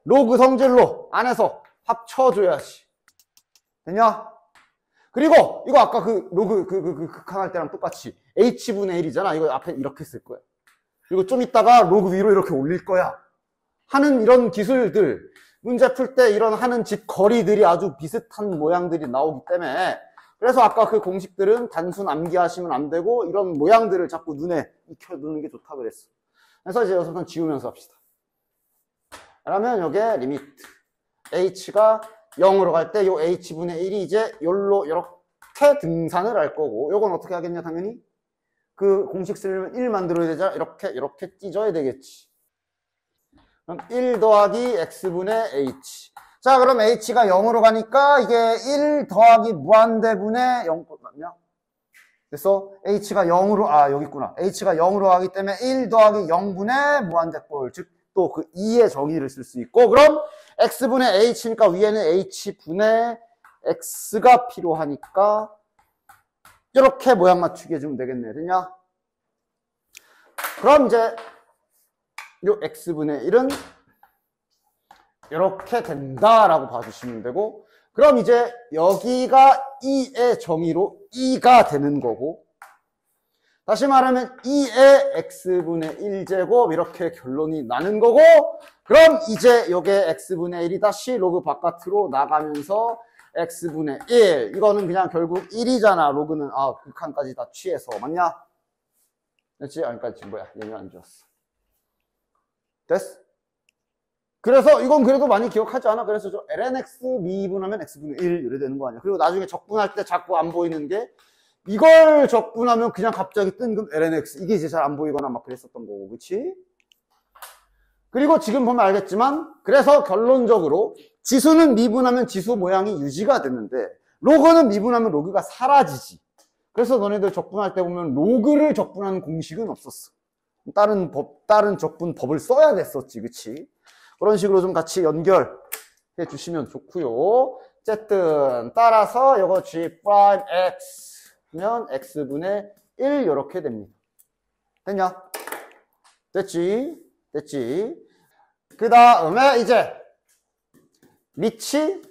로그 성질로 안에서 합쳐줘야지. 됐냐? 그리고 이거 아까 그 로그 극한할 때랑 똑같이 h분의 1이잖아. 이거 앞에 이렇게 쓸 거야. 그리고 좀 이따가 로그 위로 이렇게 올릴 거야. 하는 이런 기술들, 문제 풀 때 이런 하는 짓 거리들이 아주 비슷한 모양들이 나오기 때문에 그래서 아까 그 공식들은 단순 암기하시면 안 되고 이런 모양들을 자꾸 눈에 익혀두는 게 좋다 그랬어. 그래서 이제 여기서부터 지우면서 합시다. 그러면 요게 리미트 h가 0으로 갈 때 요 h분의 1이 이제 요로 이렇게 등산을 할 거고 요건 어떻게 하겠냐 당연히 그 공식 쓰려면 1 만들어야 되잖아. 이렇게 찢어야 되겠지. 그럼 1 더하기 x분의 h. 자, 그럼 h가 0으로 가니까 이게 1 더하기 무한대분의 0 맞냐? 됐어? h가 0으로 여기 있구나. h가 0으로 가기 때문에 1 더하기 0분의 무한대꼴. 즉 또 그 2의 정의를 쓸 수 있고 그럼 x분의 h니까 위에는 h분의 x가 필요하니까 이렇게 모양 맞추게 해주면 되겠네. 됐냐? 그럼 이제 요 x분의 1은 이렇게 된다라고 봐주시면 되고 그럼 이제 여기가 2의 정의로 2가 되는 거고 다시 말하면 2의 x분의 1제곱 이렇게 결론이 나는 거고 그럼 이제 요게 x분의 1이 다시 로그 바깥으로 나가면서 x분의 1 이거는 그냥 결국 1이잖아. 로그는 극한까지 다 취해서 맞냐? 됐지? 그러니까 지금 뭐야 얘는 안 좋았어. 됐어? 그래서 이건 그래도 많이 기억하지 않아? 그래서 저 lnx 미분하면 x분의 1 이래 되는 거 아니야? 그리고 나중에 적분할 때 자꾸 안 보이는 게 이걸 적분하면 그냥 갑자기 뜬금 lnx. 이게 이제 잘 안 보이거나 막 그랬었던 거고, 그치? 그리고 지금 보면 알겠지만, 그래서 결론적으로 지수는 미분하면 지수 모양이 유지가 되는데, 로그는 미분하면 로그가 사라지지. 그래서 너네들 적분할 때 보면 로그를 적분하는 공식은 없었어. 다른 적분 법을 써야 됐었지, 그치? 그런 식으로 좀 같이 연결해 주시면 좋고요. 어쨌든 따라서 이거 g 프라임 x 하면 x분의 1 이렇게 됩니다. 됐냐? 됐지? 그 다음에 이제 밑이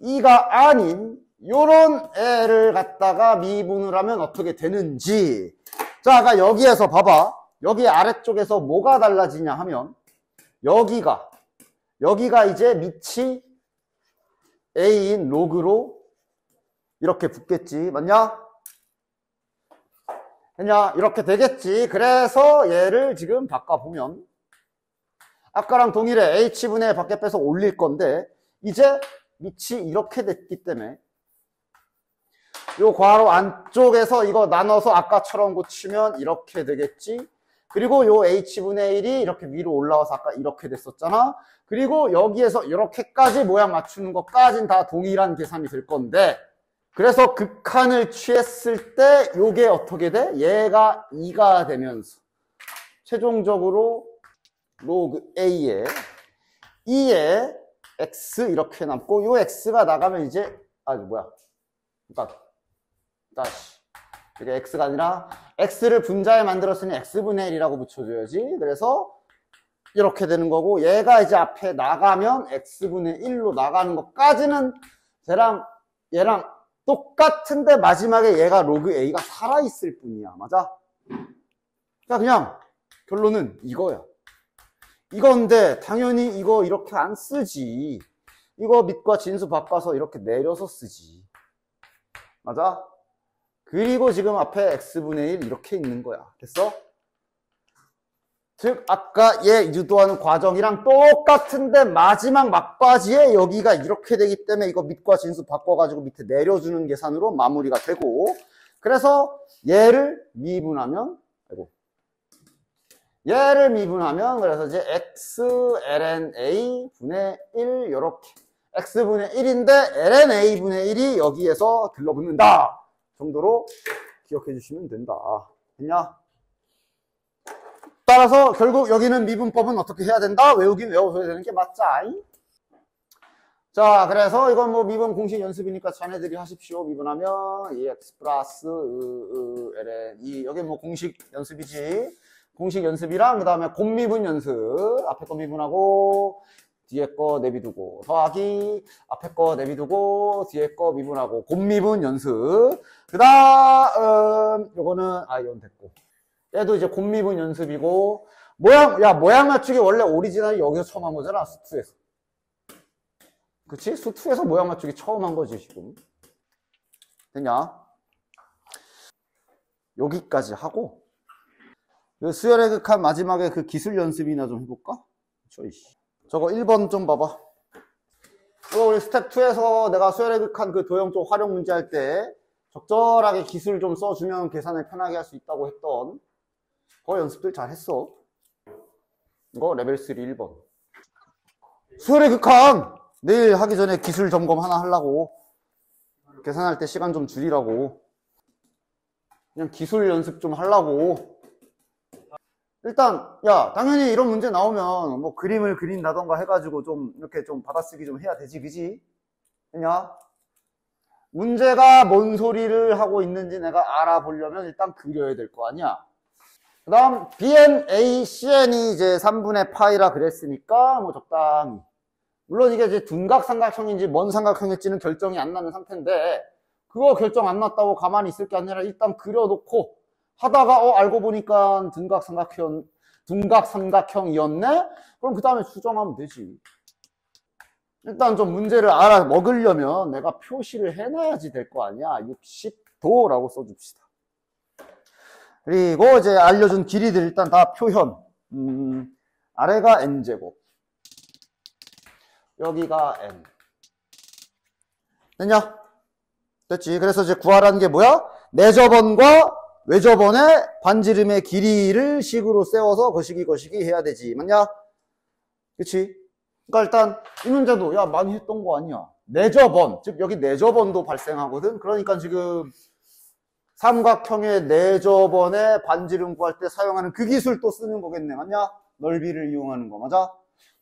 2가 아닌 요런 애를 갖다가 미분을 하면 어떻게 되는지. 자, 아까 여기에서 봐봐. 여기 아래쪽에서 뭐가 달라지냐 하면 여기가 이제 밑이 a인 로그로 이렇게 붙겠지. 맞냐? 됐냐? 이렇게 되겠지. 그래서 얘를 지금 바꿔보면 아까랑 동일해. h분의 밖에 빼서 올릴 건데 이제 밑이 이렇게 됐기 때문에 요 괄호 안쪽에서 이거 나눠서 아까처럼 고치면 이렇게 되겠지. 그리고 요 h분의 1이 이렇게 위로 올라와서 아까 이렇게 됐었잖아. 그리고 여기에서 이렇게까지 모양 맞추는 것까진 다 동일한 계산이 될 건데, 그래서 극한을 취했을 때 요게 어떻게 돼? 얘가 2가 되면서 최종적으로 로그 a에 2에 x 이렇게 남고, 요 x가 나가면 이제 다시 이게 x가 아니라 x를 분자에 만들었으니 x분의 1이라고 붙여줘야지. 그래서 이렇게 되는 거고, 얘가 이제 앞에 나가면 x분의 1로 나가는 것까지는 얘랑 똑같은데 마지막에 얘가 로그 a가 살아있을 뿐이야. 맞아? 자, 그냥 결론은 이거야. 이건데 당연히 이거 이렇게 안 쓰지. 이거 밑과 진수 바꿔서 이렇게 내려서 쓰지. 맞아? 그리고 지금 앞에 x분의 1 이렇게 있는 거야. 됐어? 즉 아까 얘 유도하는 과정이랑 똑같은데 마지막 막바지에 여기가 이렇게 되기 때문에 이거 밑과 진수 바꿔가지고 밑에 내려주는 계산으로 마무리가 되고, 그래서 얘를 미분하면 그래서 이제 x ln a 분의 1 요렇게 x분의 1인데 ln a 분의 1이 여기에서 들러붙는다 정도로 기억해 주시면 된다. 됐냐? 따라서 결국 여기는 미분법은 어떻게 해야 된다? 외우긴 외워줘야 되는 게 맞자. 자, 그래서 이건 뭐 미분 공식 연습이니까 자네들이 하십시오. 미분하면 EX 플러스 ln 여기 뭐 공식 연습이지. 공식 연습이랑 그 다음에 곱미분 연습. 앞에 거 미분하고 뒤에 거 내비두고 더하기 앞에 거 내비두고 뒤에 거 미분하고 곱미분 연습. 그 다음 요거는 이건 됐고, 얘도 이제 곱미분 연습이고, 모양 맞추기 원래 오리지널이 여기서 처음 한 거잖아, 수2에서. 그치? 수2에서 모양 맞추기 처음 한 거지, 지금. 됐냐? 여기까지 하고, 수열의 극한 마지막에 그 기술 연습이나 좀 해볼까? 저거 1번 좀 봐봐. 이거 우리 스텝 2에서 내가 수열의 극한 그 도형 쪽 활용 문제 할 때 적절하게 기술 좀 써주면 계산을 편하게 할 수 있다고 했던 그 연습들 잘 했어. 이거 레벨 3 1번. 수열의 극한! 내일 하기 전에 기술 점검 하나 하려고. 계산할 때 시간 좀 줄이라고. 그냥 기술 연습 좀 하려고. 일단, 당연히 이런 문제 나오면 뭐 그림을 그린다던가 해가지고 좀 이렇게 좀 받아쓰기 좀 해야 되지, 그지? 됐냐? 문제가 뭔 소리를 하고 있는지 내가 알아보려면 일단 그려야 될 거 아니야. 그 다음, BN, A, CN이 이제 3분의 파이라 그랬으니까, 뭐 적당히. 물론 이게 이제 둔각 삼각형인지 뭔 삼각형일지는 결정이 안 나는 상태인데, 그거 결정 안 났다고 가만히 있을 게 아니라 일단 그려놓고, 하다가, 알고 보니까 둔각 삼각형이었네? 그럼 그 다음에 수정하면 되지. 일단 좀 문제를 알아 먹으려면 내가 표시를 해놔야지 될 거 아니야. 60도라고 써줍시다. 그리고 이제 알려준 길이들 일단 다 표현. 아래가 n제곱. 여기가 n. 됐냐? 됐지. 그래서 이제 구하라는 게 뭐야? 내접원과 외접원의 반지름의 길이를 식으로 세워서 거시기 해야 되지. 맞냐? 그치? 그러니까 일단 이 문제도 야 많이 했던 거 아니야. 내접원, 즉 여기 내접원도 발생하거든. 그러니까 지금 삼각형의 내접원의 반지름 구할 때 사용하는 그 기술 또 쓰는 거겠네. 맞냐? 넓이를 이용하는 거. 맞아?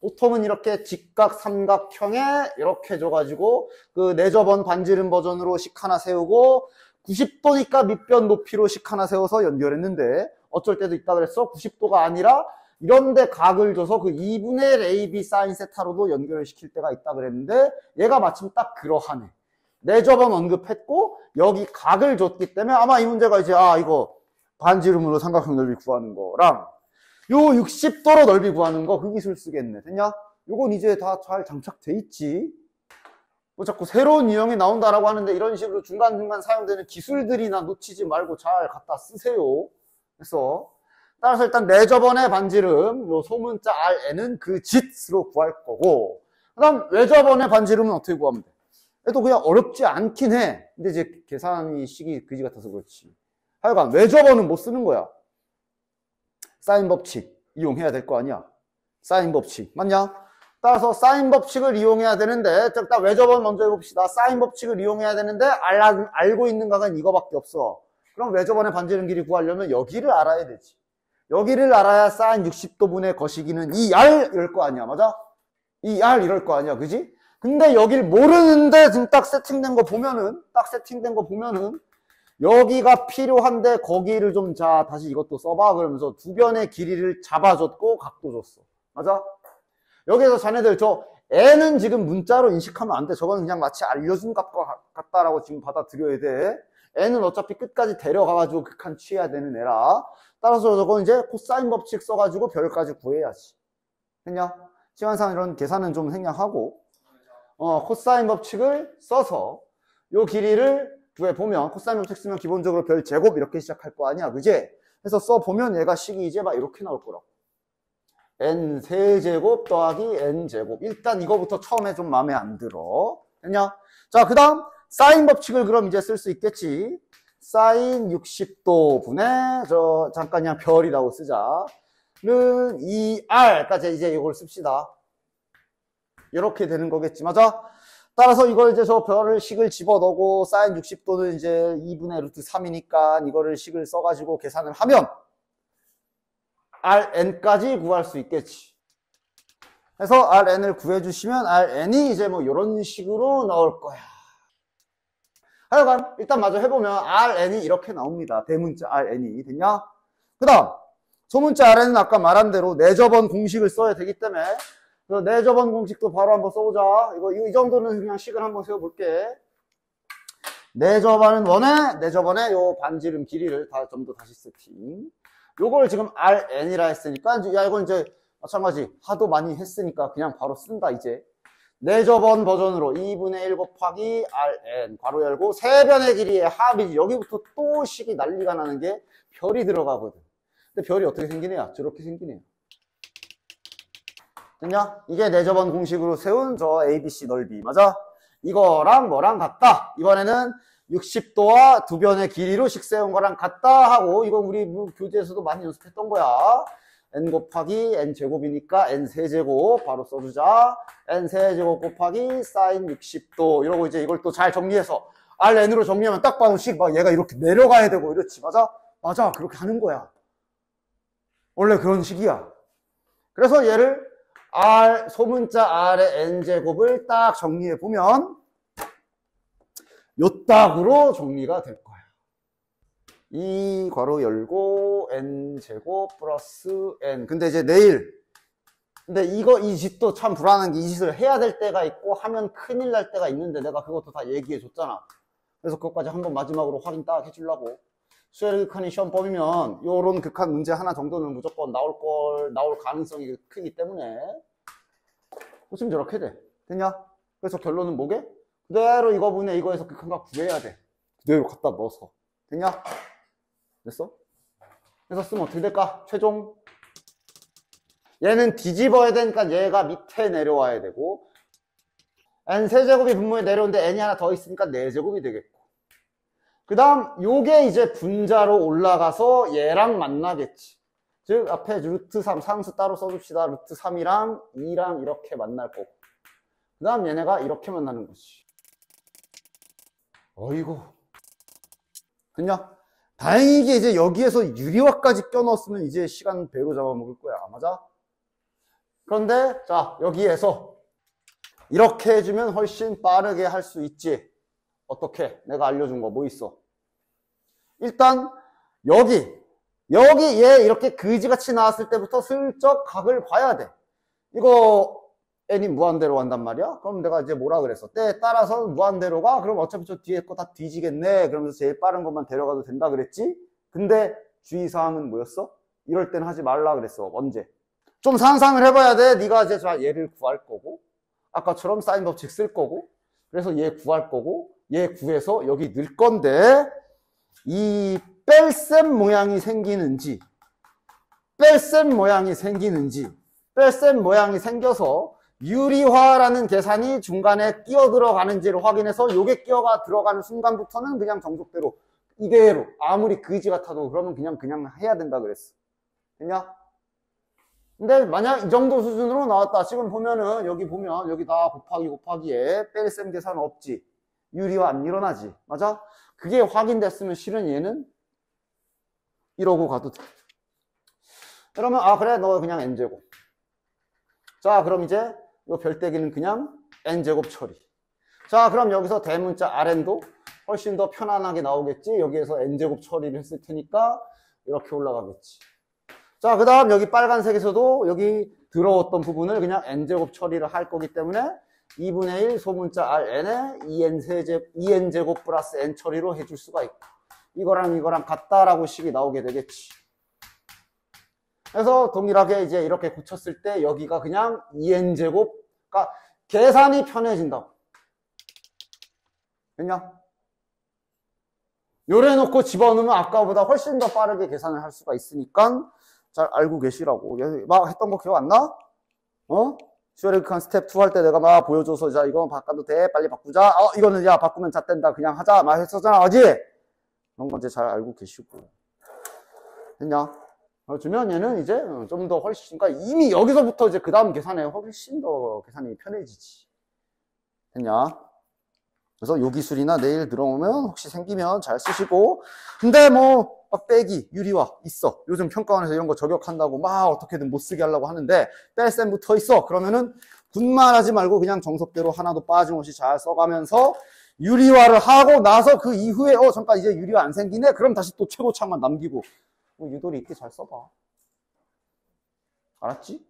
보통은 이렇게 직각 삼각형에 이렇게 줘가지고 그 내접원 반지름 버전으로 식 하나 세우고 90도니까 밑변 높이로 식 하나 세워서 연결했는데 어쩔 때도 있다 그랬어. 90도가 아니라 이런데 각을 줘서 그 2분의 1 AB 사인 세타로도 연결을 시킬 때가 있다 그랬는데 얘가 마침 딱 그러하네. 내접원 언급했고 여기 각을 줬기 때문에 아마 이 문제가 이제 이거 반지름으로 삼각형 넓이 구하는 거랑 요 60도로 넓이 구하는 거 그 기술 쓰겠네. 됐냐? 요건 이제 다 잘 장착돼 있지. 뭐 자꾸 새로운 유형이 나온다라고 하는데 이런 식으로 중간중간 사용되는 기술들이나 놓치지 말고 잘 갖다 쓰세요. 그래서 따라서 일단 내접원의 반지름 요 소문자 RN은 그 짓으로 구할 거고 그 다음 외접원의 반지름은 어떻게 구하면 돼? 얘도 그냥 어렵지 않긴 해. 근데 이제 계산이 식이 그지 같아서 그렇지. 하여간 외접원은 못 쓰는 거야. 사인 법칙 이용해야 될 거 아니야. 사인 법칙 맞냐? 따라서 사인 법칙을 이용해야 되는데 일단 외접원 먼저 해봅시다. 사인 법칙을 이용해야 되는데 알고 있는 각은 이거밖에 없어. 그럼 외접원의 반지름 길이 구하려면 여기를 알아야 되지. 여기를 알아야 사인 60도분의 거시기는 2R 이럴 거 아니야. 맞아? 2R 이럴 거 아니야. 그지? 근데 여길 모르는데 지금 딱 세팅된 거 보면은 여기가 필요한데 거기를 좀 다시 이것도 써봐 그러면서 두 변의 길이를 잡아줬고 각도 줬어. 맞아? 여기에서 자네들 저 n은 지금 문자로 인식하면 안 돼. 저건 그냥 마치 알려준 값과 같다라고 지금 받아들여야 돼. n은 어차피 끝까지 데려가가지고 극한 취해야 되는 애라. 따라서 저건 이제 코사인 법칙 써가지고 별까지 구해야지. 됐냐? 시간상 이런 계산은 좀 생략하고 코사인 법칙을 써서 요 길이를 구해보면 코사인 법칙 쓰면 기본적으로 별 제곱 이렇게 시작할 거 아니야. 그지? 그래서 써보면 얘가 식이 이제 막 이렇게 나올 거라고. n 세제곱 더하기 n 제곱. 일단 이거부터 처음에 좀 마음에 안 들어. 됐냐? 자, 그 다음 사인 법칙을 그럼 이제 쓸 수 있겠지. 사인 60도 분의 잠깐 그냥 별이라고 쓰자. 는 2R까지 이제 이걸 씁시다. 이렇게 되는 거겠지. 맞아? 따라서 이걸 이제 저 별을 식을 집어넣고 사인 60도는 이제 2분의 루트 3이니까 이거를 식을 써가지고 계산을 하면 Rn까지 구할 수 있겠지. 그래서 Rn을 구해주시면 Rn이 이제 뭐 이런 식으로 나올 거야. 하여간 일단 마저 해보면 Rn이 이렇게 나옵니다. 대문자 Rn이. 됐냐? 그 다음 소문자 Rn은 아까 말한 대로 내접원 공식을 써야 되기 때문에 내접원 공식도 바로 한번 써보자. 이 정도는 그냥 식을 한번 세워볼게. 내접원의 요 반지름 길이를 좀 더 다시 세팅. 요걸 지금 Rn이라 했으니까, 야, 이건 이제 마찬가지. 하도 많이 했으니까 그냥 바로 쓴다, 이제. 내접원 버전으로 2분의 1 곱하기 Rn, 괄호 열고, 세 변의 길이의 합이지. 여기부터 또 식이 난리가 나는 게 별이 들어가거든. 근데 별이 어떻게 생기네요? 저렇게 생기네요. 됐냐? 이게 내접원 공식으로 세운 저 ABC 넓이. 맞아? 이거랑 뭐랑 같다. 이번에는 60도와 두 변의 길이로 식 세운 거랑 같다 하고, 이건 우리 교재에서도 많이 연습했던 거야. n 곱하기 n 제곱이니까 n 세제곱 바로 써주자. n 세제곱 곱하기 사인 60도 이러고 이제 이걸 또 잘 정리해서 Rn으로 정리하면 딱 봐도 식 막 얘가 이렇게 내려가야 되고 이렇지. 맞아? 맞아. 그렇게 하는 거야. 원래 그런 식이야. 그래서 얘를 소문자 R의 n제곱을 딱 정리해보면 요딱으로 정리가 될 거야. 이 괄호 열고 n제곱 플러스 n. 근데 이제 근데 이 짓도 참 불안한 게 이 짓을 해야 될 때가 있고 하면 큰일 날 때가 있는데 내가 그것도 다 얘기해 줬잖아. 그래서 그것까지 한번 마지막으로 확인 딱 해주려고. 수열의 극한이 시험범위면 요런 극한 문제 하나 정도는 무조건 나올 가능성이 크기 때문에 지금 저렇게 돼. 됐냐? 그래서 결론은 뭐게? 그대로 이거분의 이거에서 극한값 구해야 돼. 그대로 갖다 넣어서. 됐냐? 됐어? 그래서 쓰면 어떻게 될까? 최종 얘는 뒤집어야 되니까 얘가 밑에 내려와야 되고 n 세제곱이 분모에 내려오는데 n이 하나 더 있으니까 4제곱이 되겠고 그 다음 요게 이제 분자로 올라가서 얘랑 만나겠지. 즉 앞에 루트 3 상수 따로 써줍시다. 루트 3이랑 2랑 이렇게 만날 거고, 그 다음 얘네가 이렇게 만나는 거지. 어이구, 됐냐? 다행히 이제 여기에서 유리화까지 껴넣었으면 이제 시간 배로 잡아먹을 거야. 맞아? 그런데 자, 여기에서 이렇게 해주면 훨씬 빠르게 할 수 있지. 어떻게? 내가 알려준 거 뭐 있어? 일단 여기 얘 이렇게 그지같이 나왔을 때부터 슬쩍 각을 봐야 돼. 이거 n이 무한대로 간단 말이야? 그럼 내가 이제 뭐라 그랬어? 때에 따라서 무한대로 가? 그럼 어차피 저 뒤에 거 다 뒤지겠네. 그러면서 제일 빠른 것만 데려가도 된다 그랬지? 근데 주의사항은 뭐였어? 이럴 땐 하지 말라 그랬어. 언제? 좀 상상을 해봐야 돼. 네가 이제 얘를 구할 거고, 아까처럼 사인 법칙 쓸 거고, 그래서 얘 구할 거고, 얘 구해서 여기 넣을 건데, 이 뺄셈 모양이 생기는지, 뺄셈 모양이 생겨서 유리화라는 계산이 중간에 끼어 들어가는지를 확인해서 요게 끼어가 들어가는 순간부터는 그냥 정석대로 이대로 아무리 그지 같아도 그러면 그냥 해야 된다 그랬어. 됐냐? 근데 만약 이 정도 수준으로 나왔다. 지금 보면은 여기 보면 여기 다 곱하기에 뺄셈 계산 없지. 유리화 안 일어나지. 맞아? 그게 확인됐으면 실은 얘는 이러고 가도 돼. 그러면 아 그래 너 그냥 n제곱. 자 그럼 이제 이 별대기는 그냥 n제곱 처리. 자 그럼 여기서 대문자 RN도 훨씬 더 편안하게 나오겠지. 여기에서 n제곱 처리를 했을 테니까 이렇게 올라가겠지. 자 그 다음 여기 빨간색에서도 여기 들어왔던 부분을 그냥 n제곱 처리를 할 거기 때문에 2분의 1 소문자 Rn에 2n제곱 플러스 n 처리로 해줄 수가 있고, 이거랑 같다라고 식이 나오게 되겠지. 그래서 동일하게 이제 이렇게 고쳤을 때 여기가 그냥 2n제곱, 그러니까 계산이 편해진다고. 됐냐? 요래 놓고 집어넣으면 아까보다 훨씬 더 빠르게 계산을 할 수가 있으니까 잘 알고 계시라고. 막 했던 거 기억 안 나? 슈어레이크한 스텝 2 할 때 내가 막 보여줘서 자 이거 바꿔도 돼? 빨리 바꾸자. 이거는 야 바꾸면 잣된다. 그냥 하자. 막 했었잖아. 그지? 그런 거 이제 잘 알고 계시고. 됐냐? 주면 얘는 이제 좀 더 훨씬, 그러니까 이미 여기서부터 이제 그 다음 계산에 훨씬 더 계산이 편해지지. 됐냐? 그래서 요 기술이나 내일 들어오면 혹시 생기면 잘 쓰시고. 근데 뭐 막 빼기, 유리화 있어. 요즘 평가원에서 이런 거 저격한다고 막 어떻게든 못 쓰게 하려고 하는데 뺄셈 붙어 있어. 그러면은 군말하지 말고 그냥 정석대로 하나도 빠짐없이 잘 써가면서 유리화를 하고 나서 그 이후에 잠깐 이제 유리화 안 생기네? 그럼 다시 또 최고창만 남기고. 유도리 있게 잘 써봐. 알았지?